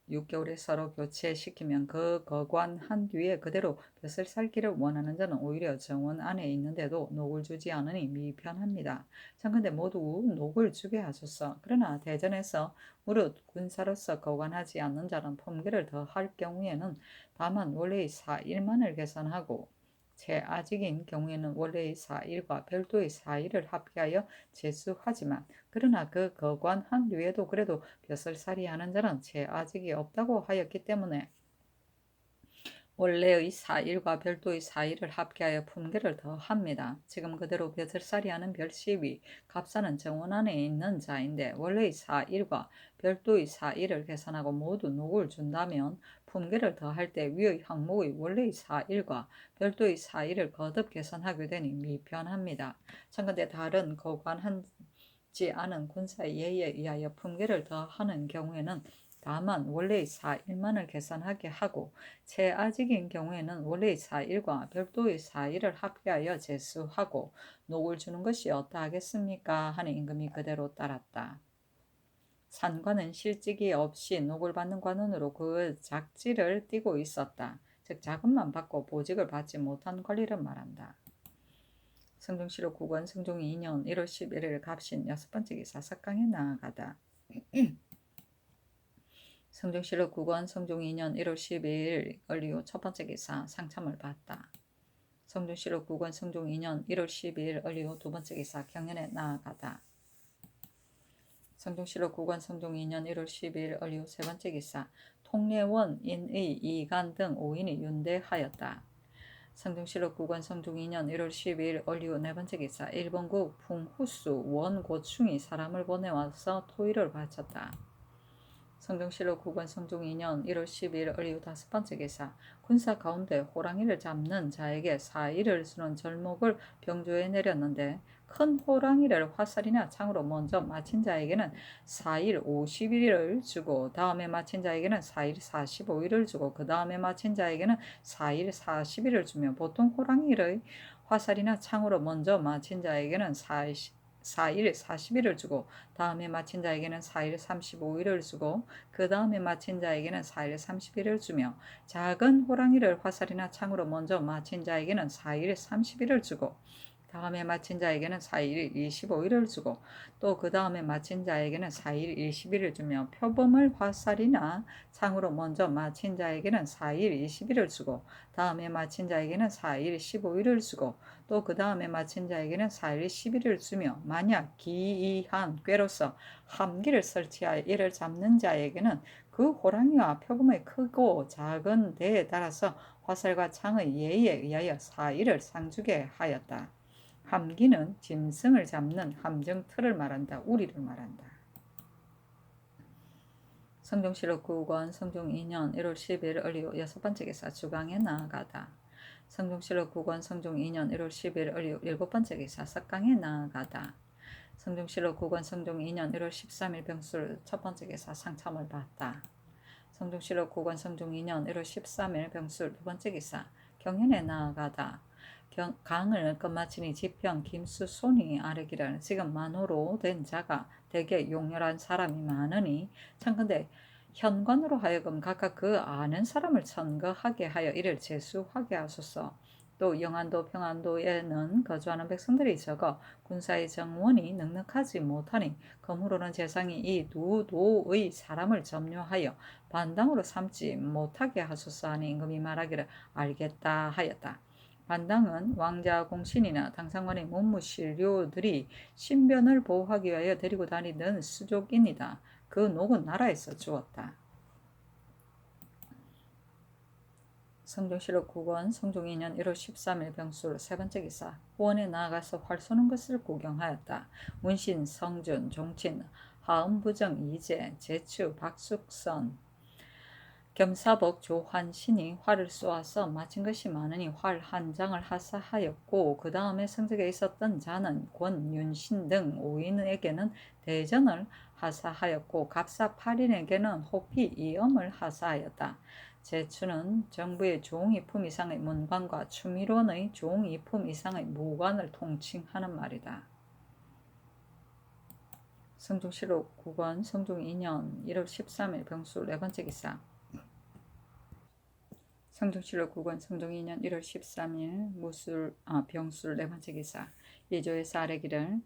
6개월에 서로 교체시키면 그 거관한 뒤에 그대로 벼슬 살기를 원하는 자는 오히려 정원 안에 있는데도 녹을 주지 않으니 미편합니다. 청컨대 모두 녹을 주게 하소서. 그러나 대전에서 무릇 군사로서 거관하지 않는 자는 품계를 더할 경우에는 다만 원래의 4일만을 계산하고 제 아직인 경우에는 원래의 4일과 별도의 4일을 합계하여 제수하지만 그러나 그 거관한 뒤에도 그래도 벼슬살이 하는 자는 제 아직이 없다고 하였기 때문에 원래의 4일과 별도의 4일을 합계하여 품계를 더합니다. 지금 그대로 벼슬살이 하는 별시위 갑사는 정원 안에 있는 자인데 원래의 4일과 별도의 4일을 계산하고 모두 녹을 준다면 품계를 더할 때 위의 항목의 원래의 4일과 별도의 4일을 거듭 계산하게 되니 미편합니다. 참건대 다른 거관하지 않은 군사의 예에 의하여 품계를 더하는 경우에는 다만 원래의 4일만을 계산하게 하고 최아직인 경우에는 원래의 4일과 별도의 4일을 합계하여 제수하고 녹을 주는 것이 어떠하겠습니까? 하는 임금이 그대로 따랐다. 산관은 실직이 없이 녹을 받는 관원으로 그 작지를 띠고 있었다. 즉 자금만 받고 보직을 받지 못한 관리를 말한다. 성종실록 9권 성종 2년 1월 11일 갑신 6번째 기사 석강에 나아가다. 성종실록 9권 성종 2년 1월 12일 을리오 첫번째 기사 상참을 받다. 성종실록 9권 성종 2년 1월 12일 을리오 두번째 기사 경연에 나아가다. 성종실록 9권 성종 2년 1월 12일 을리오 세번째 기사 통례원 인의 이간 등 5인이 윤대하였다. 성종실록 9권 성종 2년 1월 12일 을리오 네번째 기사 일본국 풍후수 원고충이 사람을 보내와서 토의를 바쳤다. 성종실록 9권 성종 2년 1월 12일 을리오 다섯번째 기사 군사 가운데 호랑이를 잡는 자에게 4일을 주는 절목을 병조에 내렸는데 큰 호랑이를 화살이나 창으로 먼저 맞힌 자에게는 4일 50일을 주고 다음에 맞힌 자에게는 4일 45일을 주고 그 다음에 맞힌 자에게는 4일 40일을 주며 보통 호랑이를 화살이나 창으로 먼저 맞힌 자에게는 4일 40일을 주고 다음에 맞힌 자에게는 4일 35일을 주고 그 다음에 맞힌 자에게는 4일 30일을 주며 작은 호랑이를 화살이나 창으로 먼저 맞힌 자에게는 4일 30일을 주고 다음에 맞힌 자에게는 4일 25일을 주고 또 그 다음에 맞힌 자에게는 4일 20일을 주며 표범을 화살이나 창으로 먼저 맞힌 자에게는 4일 20일을 주고 다음에 맞힌 자에게는 4일 15일을 주고 또 그 다음에 맞힌 자에게는 4일 10일을 주며 만약 기이한 꾀로서 함기를 설치하여 이를 잡는 자에게는 그 호랑이와 표범의 크고 작은 데에 따라서 화살과 창의 예의에 의하여 4일을 상주게 하였다. 함기는 짐승을 잡는 함정틀을 말한다. 우리를 말한다. 성종실록 9권 성종 2년 1월 10일 을리오 여섯번째 기사 주강에 나아가다. 성종실록 9권 성종 2년 1월 10일 을리오 일곱번째 기사 석강에 나아가다. 성종실록 9권 성종 2년 1월 13일 병술 첫번째 기사 상참을 받다. 성종실록 9권 성종 2년 1월 13일 병술 두번째 기사 경연에 나아가다. 강을 끝마치니 지평 김수손이 아뢰기를 지금 만호로 된 자가 대개 용렬한 사람이 많으니 청컨대 현관으로 하여금 각각 그 아는 사람을 천거하게 하여 이를 제수하게 하소서. 또 영안도 평안도에는 거주하는 백성들이 적어 군사의 정원이 넉넉하지 못하니 그러므로는 재상이 이 두 도의 사람을 점료하여 반당으로 삼지 못하게 하소서 하니 임금이 말하기를 알겠다 하였다. 반당은 왕자 공신이나 당상관의 문무신료들이 신변을 보호하기 위하여 데리고 다니던 수족입니다. 그 녹은 나라에서 주었다. 성종실록 9권 성종 2년 1월 13일 병술 세번째 기사 후원에 나아가서 활 쏘는 것을 구경하였다. 문신, 성준, 종친, 하음부정, 이재, 제추, 박숙선, 겸사복 조환신이 활을 쏘아서 맞힌 것이 많으니 활 한 장을 하사하였고 그 다음에 성적에 있었던 자는 권윤신 등 5인에게는 대전을 하사하였고 갑사 8인에게는 호피 이엄을 하사하였다. 제추는 정부의 종이품 이상의 문관과 추미론의 종이품 이상의 무관을 통칭하는 말이다. 성종실록 9권 성종 2년 1월 13일 병술 네번째 기사 성종실록 9권 성종 2년 1월 13일 병술 네번째 기사 예조에서 아뢰기를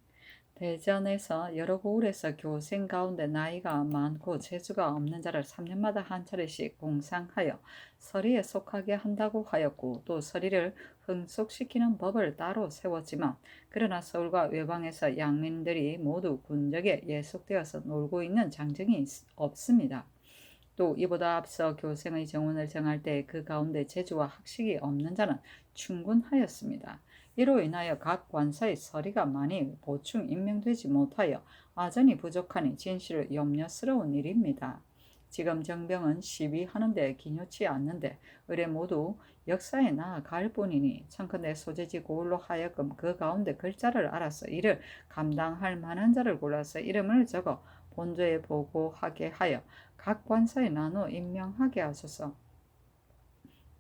대전에서 여러 고을에서 교생 가운데 나이가 많고 재주가 없는 자를 3년마다 한 차례씩 공상하여 서리에 속하게 한다고 하였고 또 서리를 흥속시키는 법을 따로 세웠지만 그러나 서울과 외방에서 양민들이 모두 군적에 예속되어서 놀고 있는 장정이 없습니다. 또 이보다 앞서 교생의 정원을 정할 때 그 가운데 재주와 학식이 없는 자는 충분하였습니다. 이로 인하여 각 관사의 서리가 많이 보충 임명되지 못하여 아전이 부족하니 진실을 염려스러운 일입니다. 지금 정병은 시비하는데 기뉴치 않는데 의뢰 모두 역사에 나아갈 뿐이니 청컨대 소재지 고을로 하여금 그 가운데 글자를 알아서 이를 감당할 만한 자를 골라서 이름을 적어 본조에 보고하게 하여 각 관사에 나누어 임명하게 하소서.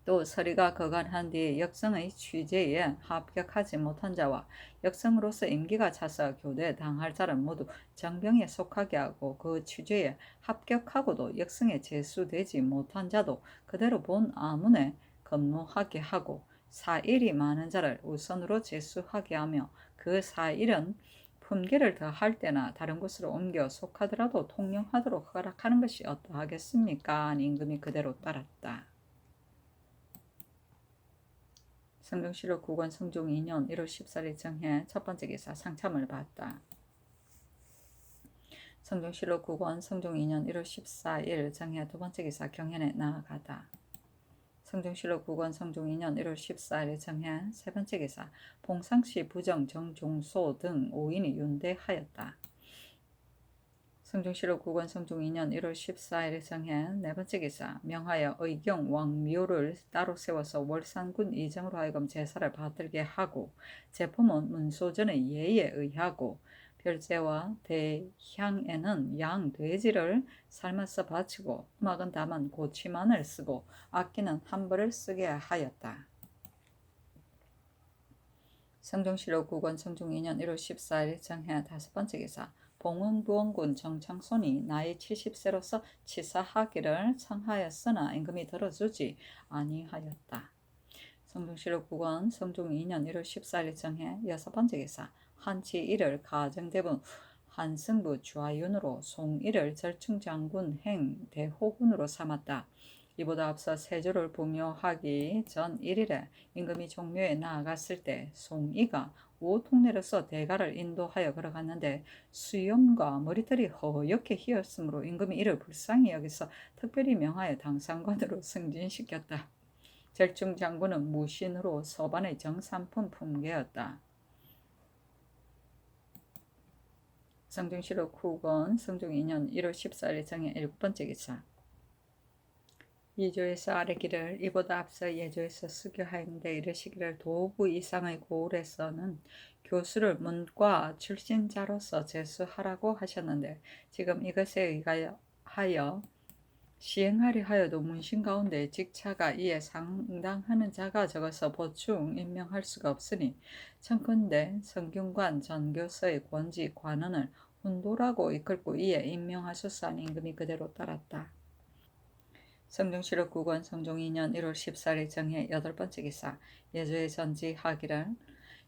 또 서리가 거간한 뒤 역성의 취재에 합격하지 못한 자와 역성으로서 임기가 차서 교대에 당할 자를 모두 정병에 속하게 하고 그 취재에 합격하고도 역성에 제수되지 못한 자도 그대로 본 아문에 근무하게 하고 사일이 많은 자를 우선으로 제수하게 하며 그 사일은 품계를 더할 때나 다른 곳으로 옮겨 속하더라도 통용하도록 허락하는 것이 어떠하겠습니까? 임금이 그대로 따랐다. 성종실록 9권 성종 2년 1월 14일 정해 첫 번째 기사 상참을 받다. 성종실록 9권 성종 2년 1월 14일 정해 두 번째 기사 경연에 나아가다. 성종실록 9권 성종 2년 1월 14일 정해 세 번째 기사 봉상시 부정 정종소 등 5인이 윤대하였다. 성종실록 9권 성종 2년 1월 14일 정해 네 번째 기사 명하여 의경 왕묘를 따로 세워서 월산군 이정으로 하여금 제사를 받들게 하고 제품은 문소전의 예에 의하고 별제와 대향에는 양 돼지를 삶아서 바치고 음악은 다만 고치만을 쓰고 악기는 한벌을 쓰게 하였다. 성종실록 9권 성종 2년 1월 14일 정해 다섯 번째 기사 봉은부원군 정창손이 나이 70세로서 치사하기를 청하였으나 임금이 들어주지 아니하였다. 성종실록 9권 성종 2년 1월 14일 정해 여섯 번째 기사 한치 1을 가정대분 한승부 좌윤으로 송 1을 절충장군 행 대호군으로 삼았다. 이보다 앞서 세조를 부묘하기 전 1일에 임금이 종묘에 나아갔을 때 송이가 오통내로서 대가를 인도하여 걸어갔는데 수염과 머리털이 허옇게 휘었으므로 임금이 이를 불쌍히 여기서 특별히 명하여 당상관으로 승진시켰다. 절충장군은 무신으로 서반의 정삼품 품계였다. 성종실록 9권 성종 2년 1월 14일 정해 7번째 기사 예조에서 아래기를 이보다 앞서 예조에서 수교하였는데 이르시기를 도부 이상의 고을에서는 교수를 문과 출신자로서 제수하라고 하셨는데 지금 이것에 의하여 시행하려 하여도 문신 가운데 직차가 이에 상당하는 자가 적어서 보충 임명할 수가 없으니 청컨대 성균관 전교서의 권지 관원을 훈도라고 이끌고 이에 임명하소서 하니 임금이 그대로 따랐다. 성종실록 9권 성종 2년 1월 14일 정해 여덟 번째 기사 예조에 전지하기를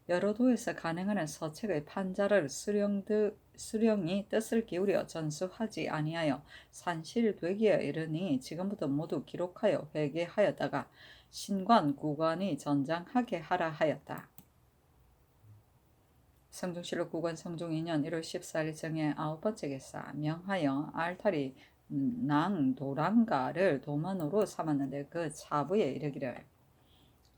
여러 도에서 간행하는 서책의 판자를 수령이 뜻을 기울여 전수하지 아니하여 산실되기에 이르니 지금부터 모두 기록하여 회개하였다가 신관 구관이 전장하게 하라 하였다. 성종실록 9권 성종 2년 1월 14일 정해 아홉 번째 기사 명하여 알타리 낭도랑가를 도만으로 삼았는데 그 차부에 이르기를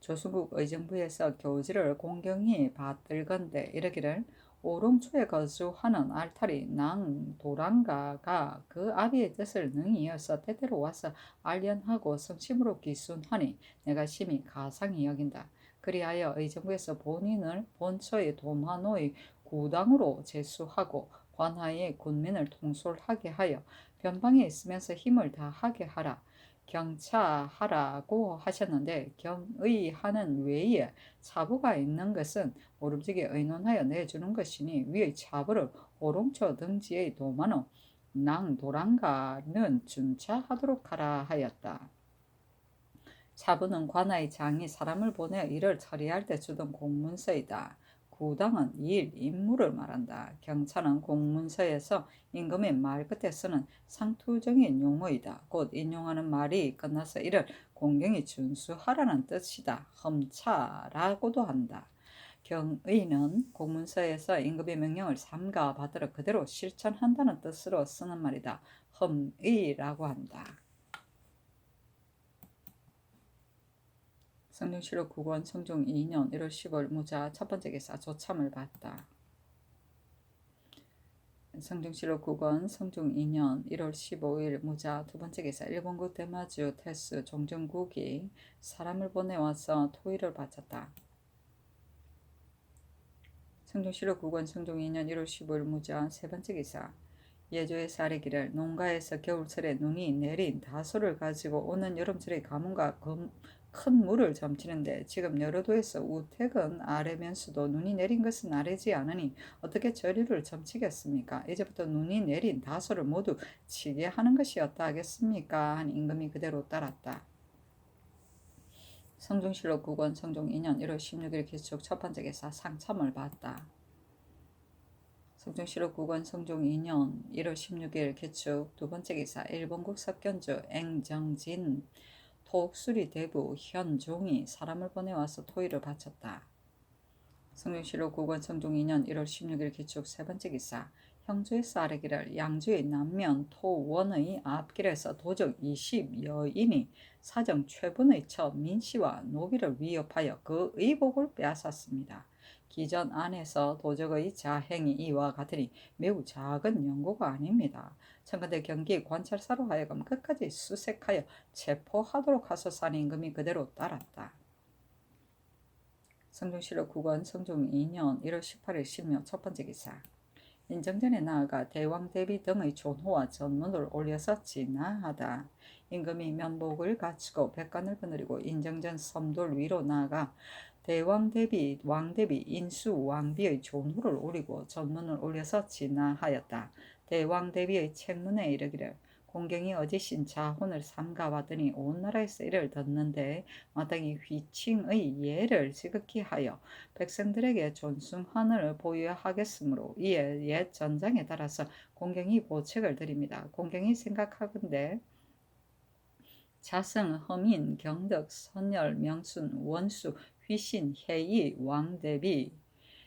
조수국 의정부에서 교지를 공경히 받들건대 이르기를 오롱초에 거주하는 알타리 낭도랑가가 그 아비의 뜻을 능히 이어서 때때로 와서 알련하고 성심으로 기순하니 내가 심히 가상히 여긴다. 그리하여 의정부에서 본인을 본처의 도만호의 구당으로 제수하고 관하의 군민을 통솔하게 하여 변방에 있으면서 힘을 다하게 하라. 경차하라고 하셨는데 경의하는 외에 차부가 있는 것은 모름지기 의논하여 내주는 것이니 위의 차부를 오롱초 등지의 도만호 낭도랑가는 준차하도록 하라 하였다. 차부는 관아의 장이 사람을 보내 일을 처리할 때 주던 공문서이다. 구당은 일, 임무를 말한다. 경차는 공문서에서 임금의 말 끝에 쓰는 상투적인 용어이다. 곧 인용하는 말이 끝나서 이를 공경히 준수하라는 뜻이다. 험차라고도 한다. 경의는 공문서에서 임금의 명령을 삼가 받들어 그대로 실천한다는 뜻으로 쓰는 말이다. 험의라고 한다. 성종실록 9권 성종 2년 1월 10월 무자 첫 번째 기사 조참을 받다. 성종실록 9권 성종 2년 1월 15일 무자 두 번째 기사 일본국 대마주 태수 종정국이 사람을 보내와서 토의를 바쳤다. 성종실록 9권 성종 2년 1월 15일 무자 세 번째 기사 예조의 쌀이기를 농가에서 겨울철에 눈이 내린 다소를 가지고 오는 여름철에 가뭄과 큰 물을 점치는데 지금 여러 도에서 우택은 아래면서도 눈이 내린 것은 아래지 않으니 어떻게 저리를 점치겠습니까? 이제부터 눈이 내린 다소를 모두 치게 하는 것이었다 하겠습니까? 한 임금이 그대로 따랐다. 성중실록 9권 성종 2년 1월 16일 기축 첫 번째 기사 상참을 받다. 성중실록 9권 성종 2년 1월 16일 기축 두 번째 기사 일본국 석견주 앵정진 토옥수리 대부 현종이 사람을 보내와서 토의를 바쳤다. 성중실록 9권 성종 2년 1월 16일 기축 세 번째 기사 형주에서 아래기를 양주의 남면 토원의 앞길에서 도적 20여인이 사정 최분의 처 민씨와 노비를 위협하여 그 의복을 빼앗았습니다. 기전 안에서 도적의 자행이 이와 같으니 매우 작은 연고가 아닙니다. 청와대 경기 관찰사로 하여금 끝까지 수색하여 체포하도록 하소서 임금이 그대로 따랐다. 성종실록 9권 성종 2년 1월 18일 신묘 첫 번째 기사 인정전에 나아가 대왕 대비 등의 존호와 전문을 올려서 진화하다. 임금이 면복을 갖추고 백관을 거느리고 인정전 섬돌 위로 나아가 대왕 대비 왕 대비 인수 왕비의 존호를 올리고 전문을 올려서 진화하였다. 대왕 대비의 책문에 이르기를 공경이 어지신 자혼을 삼가하더니 온 나라에서 이를 듣는데 마땅히 휘칭의 예를 지극히 하여 백성들에게 존숭한을 보여하겠으므로 이에 옛 전장에 따라서 공경이 보책을 드립니다. 공경이 생각하건대 자성, 허민, 경덕, 선열, 명순, 원수, 휘신, 해이, 왕대비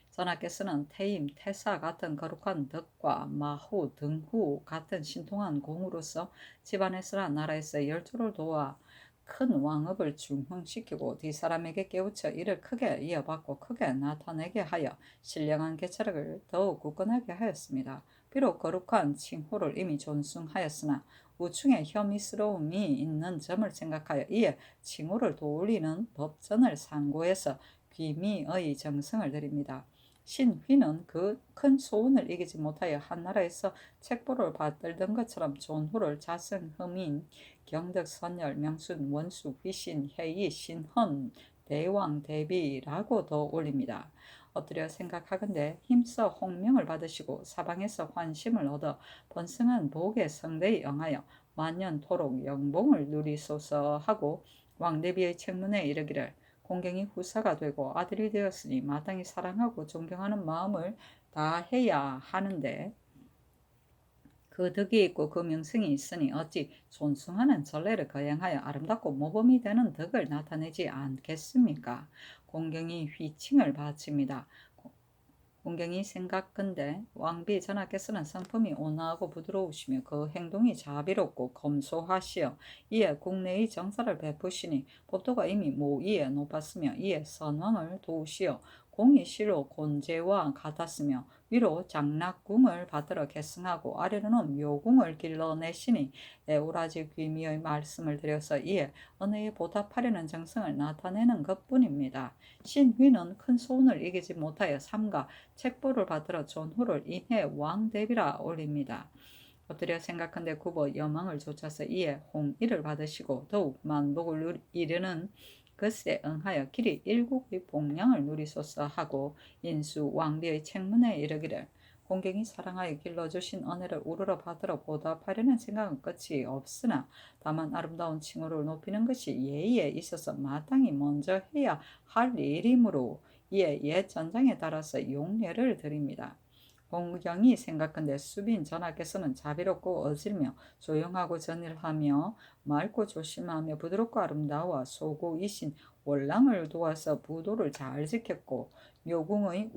전하께서는 태임, 태사 같은 거룩한 덕과 마후, 등후 같은 신통한 공으로서 집안에서나 나라에서 열조를 도와 큰 왕업을 중흥시키고 뒷사람에게 깨우쳐 이를 크게 이어받고 크게 나타내게 하여 신령한 개체력을 더욱 굳건하게 하였습니다. 비록 거룩한 칭호를 이미 존숭하였으나 우충에 혐의스러움이 있는 점을 생각하여 이에 칭호를 도울리는 법전을 상고해서 귀미의 정성을 드립니다. 신휘는 그 큰 소원을 이기지 못하여 한나라에서 책보를 받들던 것처럼 존후를 자성, 흠인, 경덕, 선열, 명순, 원수, 휘신, 해이, 신헌, 대왕, 대비라고 더 올립니다. 엎드려 생각하건대 힘써 홍명을 받으시고 사방에서 환심을 얻어 번성한 복의 성대에 응하여 만년토록 영봉을 누리소서 하고 왕대비의 책문에 이르기를 공경이 후사가 되고 아들이 되었으니 마땅히 사랑하고 존경하는 마음을 다해야 하는데 그 덕이 있고 그 명성이 있으니 어찌 존숭하는 전례를 거행하여 아름답고 모범이 되는 덕을 나타내지 않겠습니까? 공경이 휘칭을 바칩니다. 공경이 생각건대 왕비 전하께서는 성품이 온화하고 부드러우시며 그 행동이 자비롭고 검소하시어 이에 국내의 정사를 베푸시니 법도가 이미 모의에 높았으며 이에 선왕을 도우시어 공이 실로 곤제와 같았으며 위로 장락궁을 받들어 계승하고 아래로는 묘궁을 길러내시니 에우라지 귀미의 말씀을 드려서 이에 은혜에 보답하려는 정성을 나타내는 것뿐입니다. 신휘는 큰 소원을 이기지 못하여 삼가 책보를 받들어 존후를 인해 왕대비라 올립니다. 엎드려 생각한데 굽어 여망을 좇아서 이에 홍의를 받으시고 더욱 만복을 이르는 것에 응하여 길이 일국의 복량을 누리소서 하고 인수 왕비의 책문에 이르기를 공경이 사랑하여 길러주신 은혜를 우러러 받들어 보답하려는 생각은 끝이 없으나 다만 아름다운 칭호를 높이는 것이 예의에 있어서 마땅히 먼저 해야 할 일이므로 이에 옛 전장에 따라서 용례를 드립니다. 공경이 생각한데 수빈 전하께서는 자비롭고 어질며 조용하고 전일하며 맑고 조심하며 부드럽고 아름다워 소고이신 월랑을 도와서 부도를 잘 지켰고 묘궁의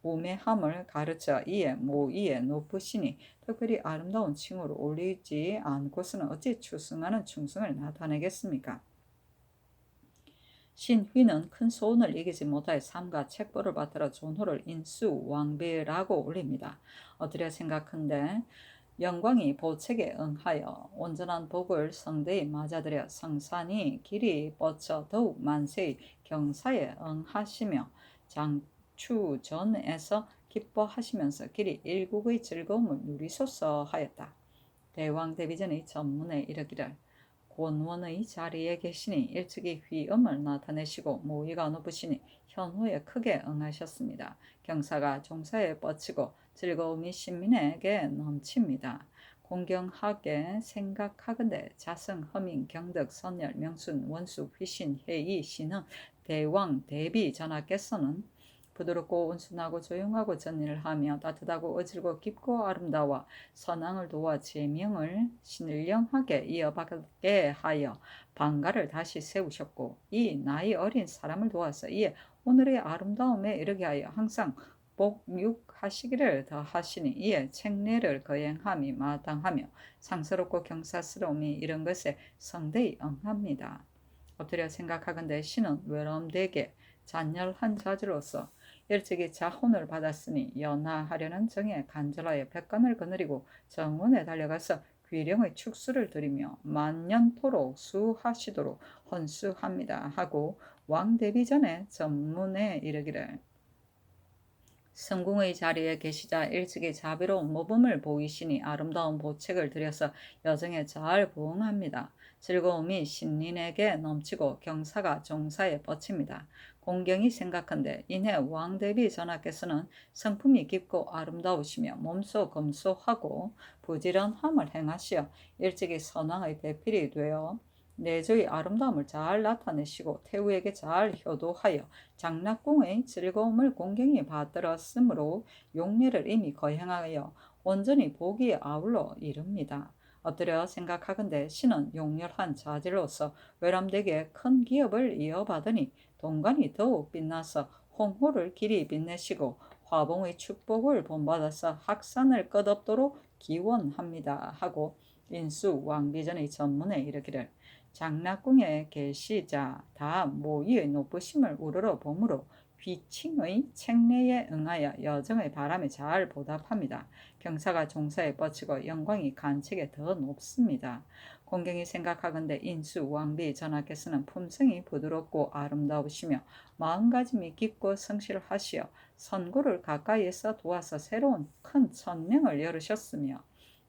우매함을 가르쳐 이에 모이에 높으시니 특별히 아름다운 칭호를 올리지 않고서는 어찌 추승하는 충성을 나타내겠습니까? 신휘는 큰 소원을 이기지 못하여 삼가 책보를 받들어 존호를 인수 왕비라고 올립니다. 엎드려 생각한데 영광이 보책에 응하여 온전한 복을 성대에 맞아들여 성산이 길이 뻗쳐 더욱 만세의 경사에 응하시며 장추전에서 기뻐하시면서 길이 일국의 즐거움을 누리소서 하였다. 대왕 대비전의 전문에 이르기를 권원의 자리에 계시니 일찍이 휘엄을 나타내시고 모의가 높으시니 현호에 크게 응하셨습니다. 경사가 종사에 뻗치고 즐거움이 신민에게 넘칩니다. 공경하게 생각하건대 자승, 허민, 경덕, 선열, 명순, 원수, 휘신, 회의, 신흥, 대왕, 대비 전하께서는 부드럽고 온순하고 조용하고 전일을 하며 따뜻하고 어질고 깊고 아름다워 선왕을 도와 제명을 신령하게 이어받게 하여 방가를 다시 세우셨고 이 나이 어린 사람을 도와서 이에 오늘의 아름다움에 이르게 하여 항상 복육하시기를 더하시니 이에 책례를 거행함이 마땅하며 상스럽고 경사스러움이 이런 것에 성대히 응합니다. 엎드려 생각하건대 신은 외람되게 잔열한 자주로서 일찍이 자혼을 받았으니 연하하려는 정에 간절하여 백관을 거느리고 정원에 달려가서 귀령의 축수를 드리며 만년토록 수하시도록 헌수합니다 하고 왕대비 전에 전문에 이르기를 성궁의 자리에 계시자 일찍이 자비로운 모범을 보이시니 아름다운 보책을 드려서 여정에 잘 부응합니다. 즐거움이 신린에게 넘치고 경사가 종사에 뻗칩니다. 공경이 생각한데 이내 왕대비 전하께서는 성품이 깊고 아름다우시며 몸소 검소하고 부지런함을 행하시어 일찍이 선왕의 배필이 되어 내조의 아름다움을 잘 나타내시고 태우에게 잘 효도하여 장락궁의 즐거움을 공경히 받들었으므로 용례를 이미 거행하여 온전히 복이 아울러 이릅니다. 엎드려 생각하건대 신은 용렬한 자질로서 외람되게 큰 기업을 이어받으니 동관이 더욱 빛나서 홍호를 길이 빛내시고 화봉의 축복을 본받아서 학산을 끝없도록 기원합니다 하고 인수 왕비전의 전문에 이르기를 장락궁에 계시자 다 모의의 높으심을 우러러 보므로 귀칭의 책례에 응하여 여정의 바람에 잘 보답합니다. 경사가 종사에 뻗치고 영광이 간책에 더 높습니다. 공경이 생각하건대 인수 왕비 전하께서는 품성이 부드럽고 아름다우시며 마음가짐이 깊고 성실하시어 선고를 가까이에서 도와서 새로운 큰 천명을 열으셨으며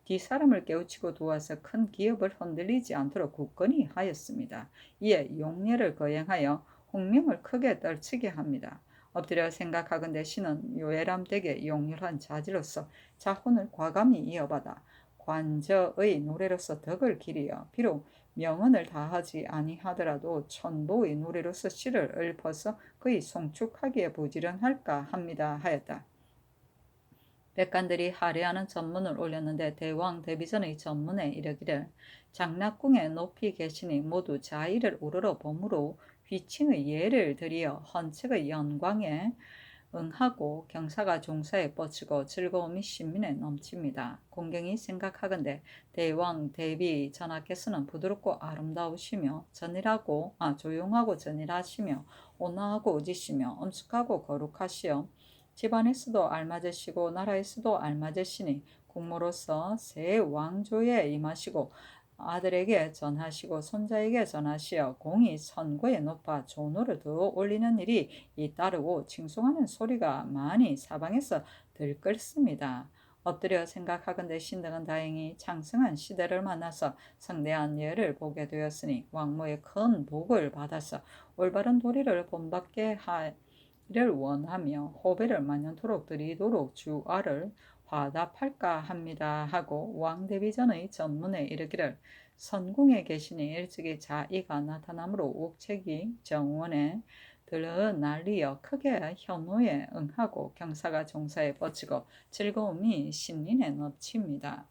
뒷사람을 깨우치고 도와서 큰 기업을 흔들리지 않도록 굳건히 하였습니다. 이에 용례를 거행하여 홍명을 크게 떨치게 합니다. 엎드려 생각하건대 신은 외람되게 용렬한 자질로서 자혼을 과감히 이어받아 관저의 노래로서 덕을 기리어 비록 명언을 다하지 아니하더라도 천보의 노래로서 시를 읊어서 그의 송축하기에 부지런할까 합니다 하였다. 백관들이 할애하는 전문을 올렸는데 대왕 대비전의 전문에 이르기를 장락궁에 높이 계시니 모두 자의를 우러러 보므로 귀칭의 예를 드리어 헌책의 영광에 응하고 경사가 종사에 뻗치고 즐거움이 신민에 넘칩니다. 공경이 생각하건대 대왕 대비 전하께서는 부드럽고 아름다우시며 조용하고 전일하시며 온화하고 오지시며 엄숙하고 거룩하시어 집안에서도 알맞으시고 나라에서도 알맞으시니 국모로서 새 왕조에 임하시고 아들에게 전하시고 손자에게 전하시어 공이 선고에 높아 존호를 더 올리는 일이 잇따르고 칭송하는 소리가 많이 사방에서 들끓습니다. 엎드려 생각하건대 신등은 다행히 창성한 시대를 만나서 성대한 예를 보게 되었으니 왕모의 큰 복을 받아서 올바른 도리를 본받게 하기를 원하며 호배를 만년토록 드리도록 주아를 화답할까 합니다 하고 왕대비전의 전문에 이르기를 선궁에 계시니 일찍이 자의가 나타나므로 옥책이 정원에 들러 날리어 크게 현호에 응하고 경사가 종사에 뻗치고 즐거움이 신린에 넘칩니다.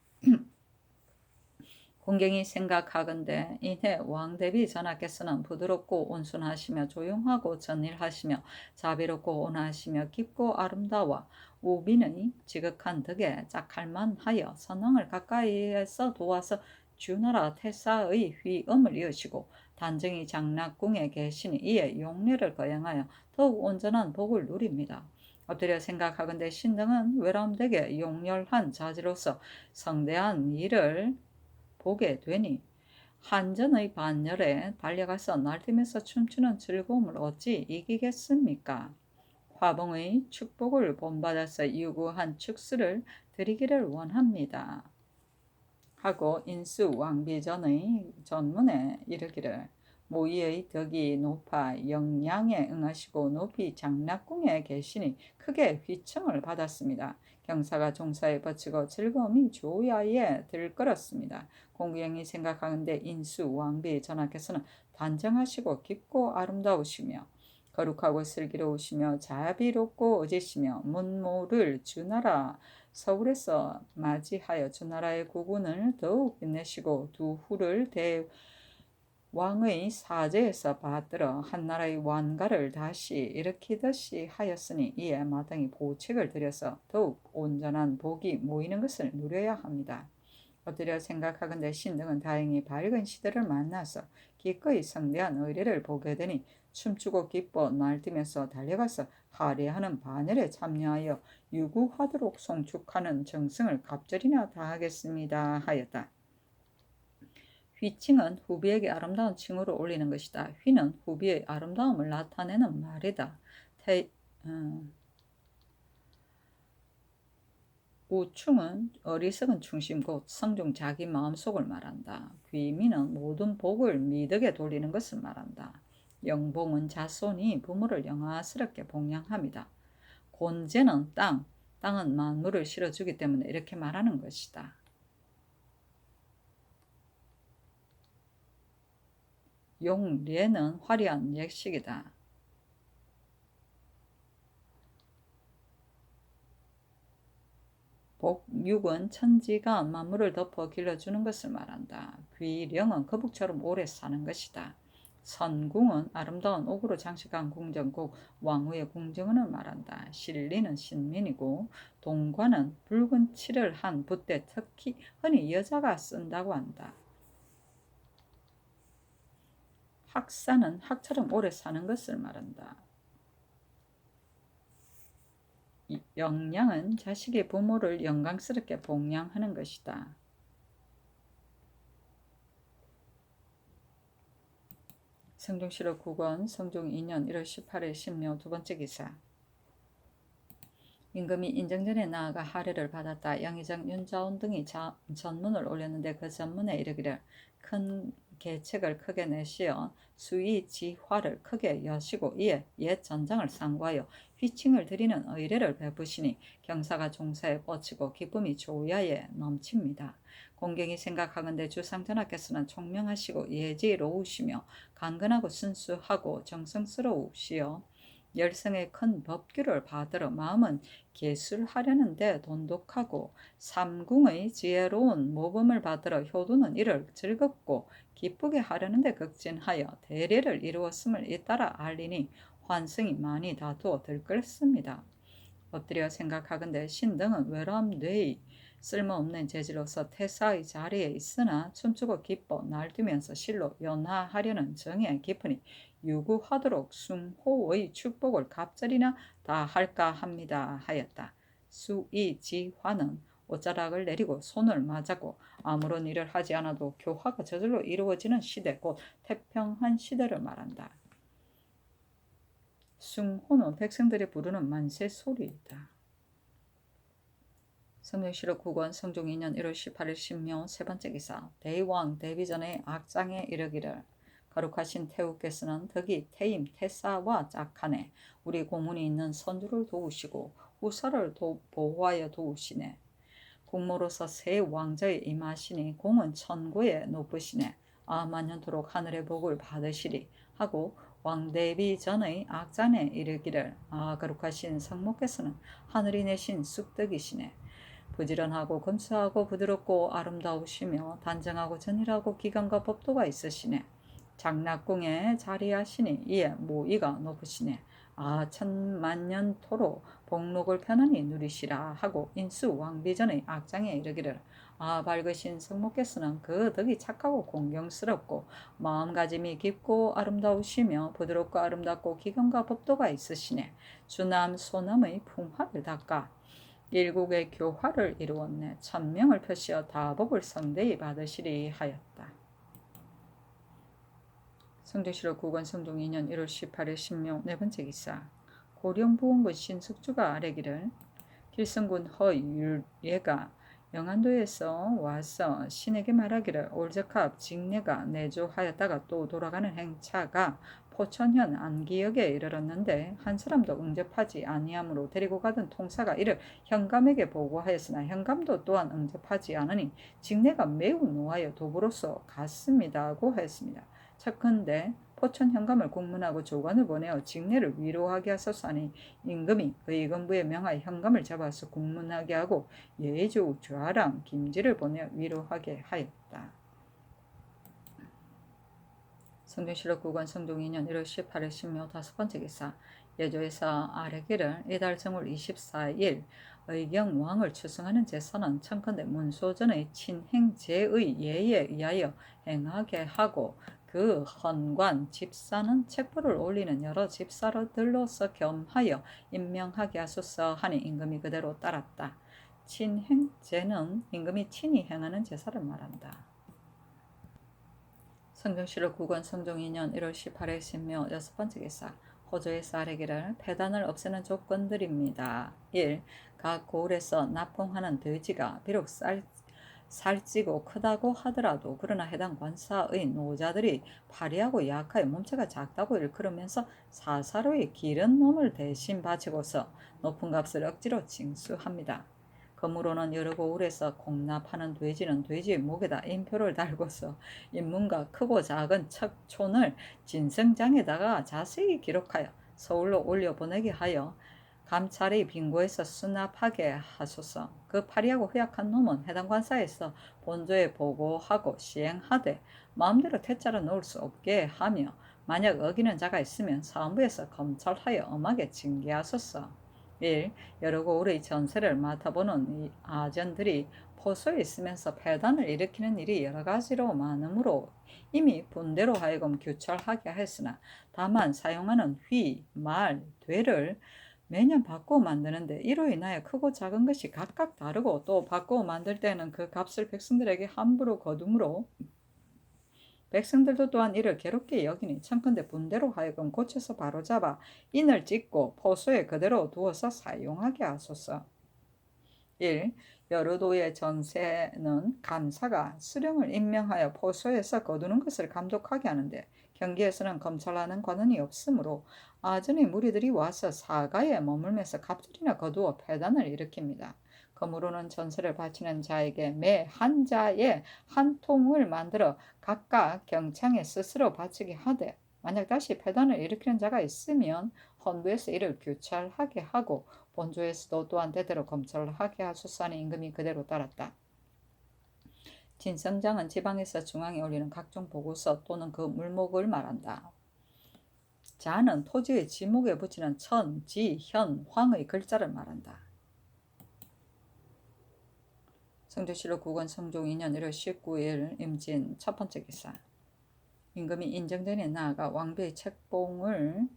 공경이 생각하건대 이내 왕대비 전하께서는 부드럽고 온순하시며 조용하고 전일하시며 자비롭고 온화하시며 깊고 아름다워 우빈의 지극한 덕에 짝할만하여 선왕을 가까이에서 도와서 주나라 태사의 휘엄을 이으시고 단정히 장락궁에 계시니 이에 용례를 거행하여 더욱 온전한 복을 누립니다. 엎드려 생각하건대 신등은 외람되게 용렬한 자지로서 성대한 일을 보게 되니 한전의 반열에 달려가서 날뛰면서 춤추는 즐거움을 어찌 이기겠습니까? 화봉의 축복을 본받아서 유구한 축수를 드리기를 원합니다. 하고 인수 왕비전의 전문에 이르기를 모의의 덕이 높아 영양에 응하시고 높이 장락궁에 계시니 크게 휘청을 받았습니다. 경사가 종사에 뻗치고 즐거움이 조야에 들끓었습니다. 공경이 생각하는데 인수 왕비 전하께서는 단정하시고 깊고 아름다우시며 거룩하고 슬기로우시며 자비롭고 어지시며 문모를 주나라 서울에서 맞이하여 주나라의 국운을 더욱 빛내시고 두 후를 대왕의 사제에서 받들어 한나라의 완가를 다시 일으키듯이 하였으니 이에 마땅히 보책을 드려서 더욱 온전한 복이 모이는 것을 누려야 합니다. 엎드려 생각하건대 신등은 다행히 밝은 시대를 만나서 기꺼이 성대한 의례를 보게 되니 춤추고 기뻐 날뛰면서 달려가서 하례하는 반열에 참여하여 유구하도록 송축하는 정성을 갑절이나 다하겠습니다 하였다. 휘칭은 후비에게 아름다운 칭호를 올리는 것이다. 휘는 후비의 아름다움을 나타내는 말이다. 우충은 어리석은 충심 곧 성중 자기 마음속을 말한다. 귀미는 모든 복을 미덕에 돌리는 것을 말한다. 영봉은 자손이 부모를 영화스럽게 봉양합니다. 곤제는 땅은 만물을 실어주기 때문에 이렇게 말하는 것이다. 용례는 화려한 예식이다. 복육은 천지가 만물을 덮어 길러주는 것을 말한다. 귀령은 거북처럼 오래 사는 것이다. 선궁은 아름다운 옥으로 장식한 궁전국 왕후의 궁정을 말한다. 신리는 신민이고 동관은 붉은 칠을 한 붓대 특히 흔히 여자가 쓴다고 한다. 학사는 학처럼 오래 사는 것을 말한다. 영양은 자식의 부모를 영광스럽게 봉양하는 것이다. 성종실록 9권 성종 2년 1월 18일 신묘 두 번째 기사. 임금이 인정전에 나아가 하례를 받았다. 양의정 윤자온 등이 전문을 올렸는데 그 전문에 이르기를 큰 계책을 크게 내시어 수의 지화를 크게 여시고 이에 옛 전장을 상고하여 휘칭을 드리는 의례를 베푸시니 경사가 종사에 뻗치고 기쁨이 조야에 넘칩니다. 공경이 생각하건대 주상전하께서는 총명하시고 예지로우시며 강건하고 순수하고 정성스러우시어 열성의 큰 법규를 받들어 마음은 계술하려는데 돈독하고 삼궁의 지혜로운 모범을 받들어 효도는 이를 즐겁고 기쁘게 하려는데 극진하여 대례를 이루었음을 잇따라 알리니 환승이 많이 다투어 들끓습니다. 엎드려 생각하건대 신등은 외람되이 쓸모없는 재질로서 태사의 자리에 있으나 춤추고 기뻐 날뛰면서 실로 연하하려는 정에 깊으니 유구하도록 숭호의 축복을 갑절이나 다 할까 합니다 하였다. 수이지화는 옷자락을 내리고 손을 맞잡고 아무런 일을 하지 않아도 교화가 저절로 이루어지는 시대 곧 태평한 시대를 말한다. 숭호는 백성들이 부르는 만세 소리이다. 성령실록 9권 성종 2년 1월 18일 신묘 세 번째 기사. 대왕 데뷔전의 악장에 이르기를 거룩하신 태우께서는 덕이 태임 태사와 짝하네 우리 공문이 있는 선주를 도우시고 후사를 보호하여 도우시네. 국모로서 새 왕자의 임하시니 공은 천고에 높으시네. 만년토록 하늘의 복을 받으시리 하고 왕대비 전의 악장에 이르기를 거룩하신 성모께서는 하늘이 내신 쑥덕이시네. 부지런하고 검소하고 부드럽고 아름다우시며 단정하고 전일하고 기강과 법도가 있으시네. 장락궁에 자리하시니 이에 모의가 높으시네. 천만년토록 복록을 편안히 누리시라 하고 인수 왕비전의 악장에 이르기를 밝으신 성모께서는 그 덕이 착하고 공경스럽고 마음가짐이 깊고 아름다우시며 부드럽고 아름답고 기강과 법도가 있으시네. 주남 소남의 풍화를 닦아 일국의 교화를 이루었네. 천명을 표시어 다복을 성대히 받으시리 하였다. 성종실록 9권 성종 2년 1월 18일 신묘 네 번째 기사. 고령부원군 신숙주가 아뢰기를 길성군 허율예가 영안도에서 와서 신에게 말하기를 올적합 직내가 내조하였다가 또 돌아가는 행차가 포천현 안기역에 이르렀는데 한 사람도 응접하지 아니하므로 데리고 가던 통사가 이를 현감에게 보고하였으나 현감도 또한 응접하지 않으니 직내가 매우 노하여 도부로서 갔습니다고 하였습니다. 척컨대 포천 현감을 공문하고 조관을 보내어 직내를 위로하게 하소서하니 임금이 의건부에 명하여 현감을 잡아서 공문하게 하고 예조 좌랑 김지를 보내어 위로하게 하였다. 성경실록 9권 성종 2년 1월 18일 신묘 5번째 기사. 예조에서 아뢰기를 이달 정월 24일 의경 왕을 추승하는 제사는 청컨대 문소전의 친행제의 예에 의하여 행하게 하고 그 헌관 집사는 책부를 올리는 여러 집사들로서 겸하여 임명하게 하소서 하니 임금이 그대로 따랐다. 친행제는 임금이 친히 행하는 제사를 말한다. 성경실록 9권 성종 2년 1월 18일 신묘 6번째 기사. 호조에서 아뢰기를 폐단을 없애는 조건들입니다. 1. 각 고을에서 납봉하는 돼지가 비록 살찌고 크다고 하더라도 그러나 해당 관사의 노자들이 파리하고 약하여 몸체가 작다고 일컬으면서 사사로이 기른 놈을 대신 바치고서 높은 값을 억지로 징수합니다. 검으로는 여러 고을에서 공납하는 돼지는 돼지의 목에다 인표를 달고서 인문과 크고 작은 척촌을 진성장에다가 자세히 기록하여 서울로 올려보내게 하여 감찰의 빙고에서 수납하게 하소서. 그 파리하고 허약한 놈은 해당 관사에서 본조에 보고하고 시행하되 마음대로 퇴짜로 놓을 수 없게 하며 만약 어기는 자가 있으면 사헌부에서 검찰하여 엄하게 징계하소서. 1. 여러 고을의 전세를 맡아보는 아전들이 포소에 있으면서 폐단을 일으키는 일이 여러 가지로 많으므로 이미 본대로 하여금 규찰하게 했으나 다만 사용하는 휘, 말, 되를 매년 바꾸어 만드는데 이로 인하여 크고 작은 것이 각각 다르고 또 바꾸어 만들 때는 그 값을 백성들에게 함부로 거두므로 백성들도 또한 이를 괴롭게 여기니 청컨대 분대로 하여금 고쳐서 바로잡아 인을 찍고 포소에 그대로 두어서 사용하게 하소서. 1. 여러 도의 전세는 감사가 수령을 임명하여 포소에서 거두는 것을 감독하게 하는데 경기에서는 검찰하는 관원이 없으므로 아전의 무리들이 와서 사가에 머물면서 갑질이나 거두어 폐단을 일으킵니다. 검으로는 전세를 바치는 자에게 매 한 자에 한 통을 만들어 각각 경창에 스스로 바치게 하되 만약 다시 폐단을 일으키는 자가 있으면 헌부에서 이를 규찰하게 하고 본조에서도 또한 대대로 검찰을 하게 하소서하니 임금이 그대로 따랐다. 진성장은 지방에서 중앙에 올리는 각종 보고서 또는 그 물목을 말한다. 자는 토지의 지목에 붙이는 천, 지, 현, 황의 글자를 말한다. 성조실록 9권 성종 2년 1월 19일 임진 첫 번째 기사. 임금이 인정전에 나아가 왕비의 책봉을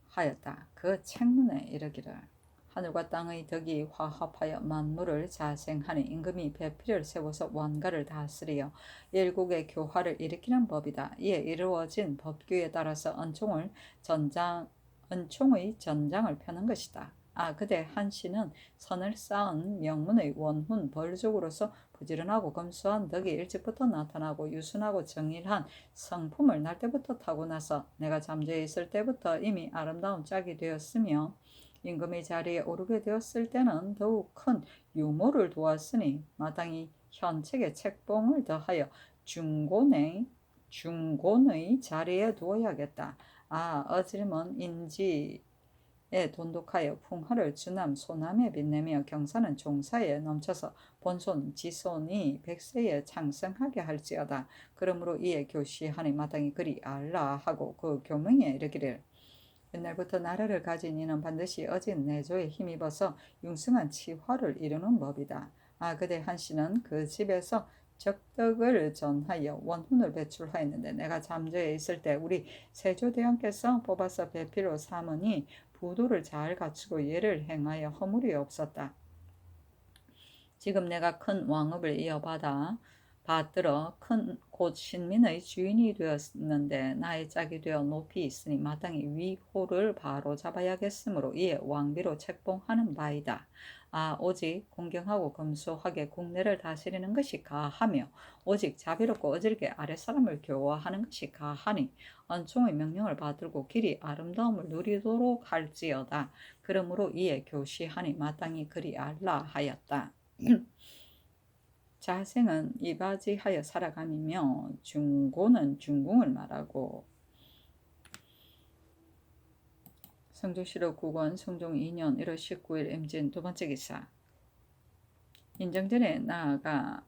하였다. 그 책문에 이르기를 하늘과 땅의 덕이 화합하여 만물을 자생하니 임금이 배필을 세워서 원가를 다스리어 일국의 교화를 일으키는 법이다. 이에 이루어진 법규에 따라서 은총의 전장을 펴는 것이다. 그대 한씨는 선을 쌓은 명문의 원훈 벌족으로서 부지런하고 검소한 덕이 일찍부터 나타나고 유순하고 정일한 성품을 날 때부터 타고나서 내가 잠재해 있을 때부터 이미 아름다운 짝이 되었으며 임금의 자리에 오르게 되었을 때는 더욱 큰 유모를 두었으니 마땅히 현책의 책봉을 더하여 중곤의 자리에 두어야겠다. 어질은 인지에 돈독하여 풍화를 주남 소남에 빛내며 경사는 종사에 넘쳐서 본손 지손이 백세에 창성하게 할지어다. 그러므로 이에 교시하니 마땅히 그리 알라 하고 그 교명에 이르기를 옛날부터 나라를 가진 이는 반드시 어진 내조에 힘입어서 융승한 치화를 이루는 법이다. 그대 한씨는 그 집에서 적덕을 전하여 원훈을 배출하였는데 내가 잠재해 있을 때 우리 세조대왕께서 뽑아서 배필로 삼으니 부도를 잘 갖추고 예를 행하여 허물이 없었다. 지금 내가 큰 왕업을 이어받아 받들어 큰 곧 신민의 주인이 되었는데 나의 짝이 되어 높이 있으니 마땅히 위호를 바로잡아야겠으므로 이에 왕비로 책봉하는 바이다. 아 오직 공경하고 검소하게 국내를 다스리는 것이 가하며 오직 자비롭고 어질게 아랫사람을 교화하는 것이 가하니 은총의 명령을 받들고 길이 아름다움을 누리도록 할지어다. 그러므로 이에 교시하니 마땅히 그리 알라 하였다. 자생은 이바지하여 살아감이며 중고는 중궁을 말하고 성조실록 9권 성종 2년 1월 19일 임진 두 번째 기사. 인정전에 나아가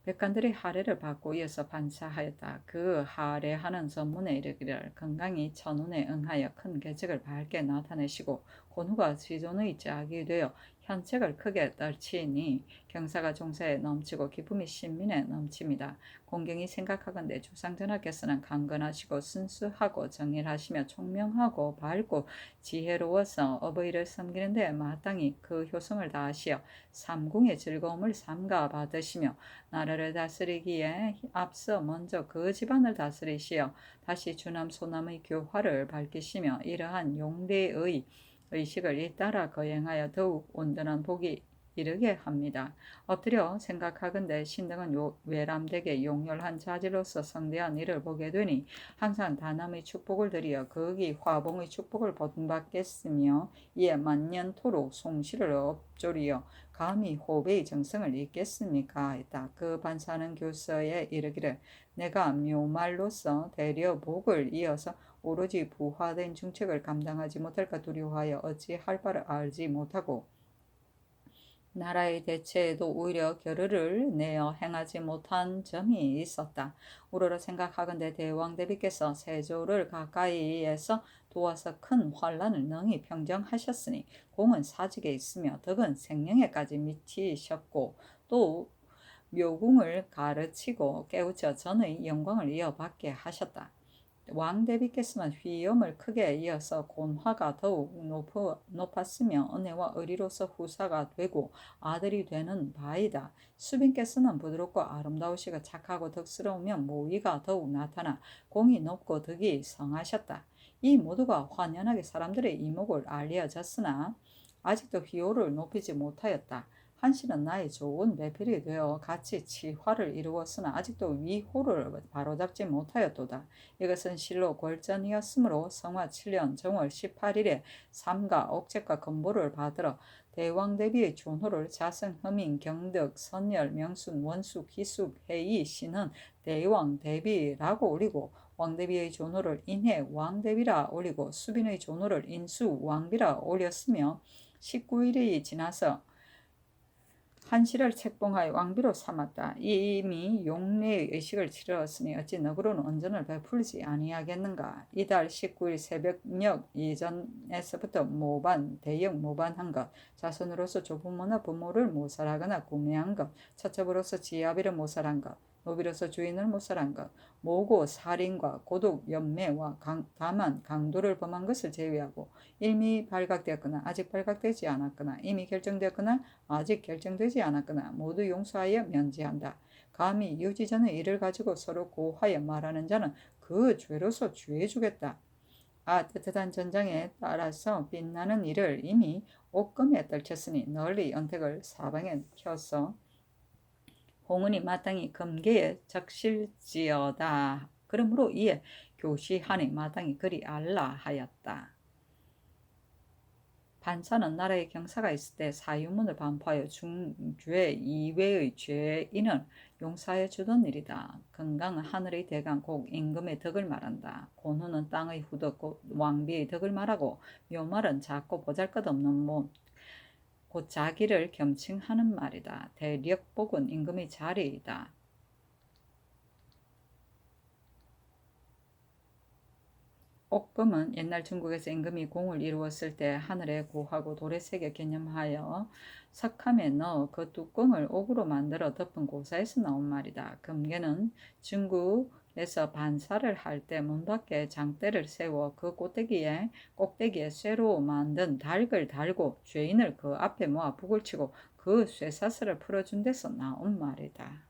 백관들의 하례를 받고 이어서 반사하였다. 그 하례하는 선문에 이르기를 건강히 천운에 응하여 큰 계책을 밝게 나타내시고 곤후가 지존의 짝이 되어 현책을 크게 떨치니 경사가 종사에 넘치고 기쁨이 신민에 넘칩니다. 공경이 생각하건대 주상전하께서는 강건하시고 순수하고 정일하시며 총명하고 밝고 지혜로워서 어버이를 섬기는 데 마땅히 그 효성을 다하시어 삼궁의 즐거움을 삼가 받으시며 나라를 다스리기에 앞서 먼저 그 집안을 다스리시어 다시 주남 소남의 교화를 밝히시며 이러한 용대의 의식을 잇따라 거행하여 더욱 온전한 복이 이르게 합니다. 엎드려 생각하건대 신등은 외람되게 용렬한 자질로서 성대한 일을 보게 되니 항상 다남의 축복을 드리어 거기 화봉의 축복을 본받겠으며 이에 만년토록 송시를 업조리어 감히 호배의 정성을 잇겠습니까? 했다. 그 반사는 교서에 이르기를 내가 묘말로서 대려 복을 이어서 오로지 부화된 중책을 감당하지 못할까 두려워하여 어찌할 바를 알지 못하고 나라의 대체에도 오히려 결의를 내어 행하지 못한 점이 있었다. 우러러 생각하건대 대왕 대비께서 세조를 가까이에서 도와서 큰 환란을 능히 평정하셨으니 공은 사직에 있으며 덕은 생명에까지 미치셨고 또 묘궁을 가르치고 깨우쳐 전의 영광을 이어받게 하셨다. 왕대비께서는 휘엄을 크게 이어서 곤화가 더욱 높았으며 은혜와 의리로서 후사가 되고 아들이 되는 바이다. 수빈께서는 부드럽고 아름다우시고 착하고 덕스러우며 모의가 더욱 나타나 공이 높고 덕이 성하셨다. 이 모두가 환연하게 사람들의 이목을 알려졌으나 아직도 휘호를 높이지 못하였다. 한씨는 나의 좋은 배필이 되어 같이 치화를 이루었으나 아직도 위호를 바로잡지 못하였도다. 이것은 실로 골전이었으므로 성화 7년 정월 18일에 삼가 옥책과 건보를 받들어 대왕 대비의 존호를 자승, 허민, 경덕, 선열, 명순, 원숙, 기숙, 회의, 신은 대왕 대비라고 올리고 왕대비의 존호를 인해 왕대비라 올리고 수빈의 존호를 인수 왕비라 올렸으며 19일이 지나서 한시를 책봉하여 왕비로 삼았다. 이미 용례의 의식을 치르었으니 어찌 너그러운 언전을 베풀지 아니하겠는가. 이달 19일 새벽녘 이전에서부터 모반, 대역 모반한 것, 자손으로서 조부모나 부모를 모살하거나 구매한 것, 처첩으로서 지아비를 모살한 것, 노비로서 주인을 모살한 것, 모고 살인과 고독, 연매와 다만 강도를 범한 것을 제외하고 이미 발각되었거나 아직 발각되지 않았거나 이미 결정되었거나 아직 결정되지 않았거나 모두 용서하여 면제한다. 감히 유지 전의 일을 가지고 서로 고하여 말하는 자는 그 죄로서 죄 주겠다. 뜨뜻한 전장에 따라서 빛나는 일을 이미 옥금에 떨쳤으니 널리 언택을 사방에 펴서 홍은이 마땅히 금계에 적실지어다. 그러므로 이에 교시하니 마땅히 그리 알라 하였다. 반사는 나라의 경사가 있을 때 사유문을 반포하여 중죄 이외의 죄인을 용서하여 주던 일이다. 건강은 하늘의 대강 곧 임금의 덕을 말한다. 곤후는 땅의 후덕 곧 왕비의 덕을 말하고 묘말은 작고 보잘것없는 몸 곧 자기를 겸칭하는 말이다. 대력복은 임금의 자리이다. 옥금은 옛날 중국에서 임금이 공을 이루었을 때 하늘에 고하고 돌에 새겨 개념하여 석함에 넣어 그 뚜껑을 옥으로 만들어 덮은 고사에서 나온 말이다. 금계는 중국에서 반사를 할 때 문 밖에 장대를 세워 그 꼭대기에 쇠로 만든 닭을 달고 죄인을 그 앞에 모아 북을 치고 그 쇠사슬을 풀어준 데서 나온 말이다.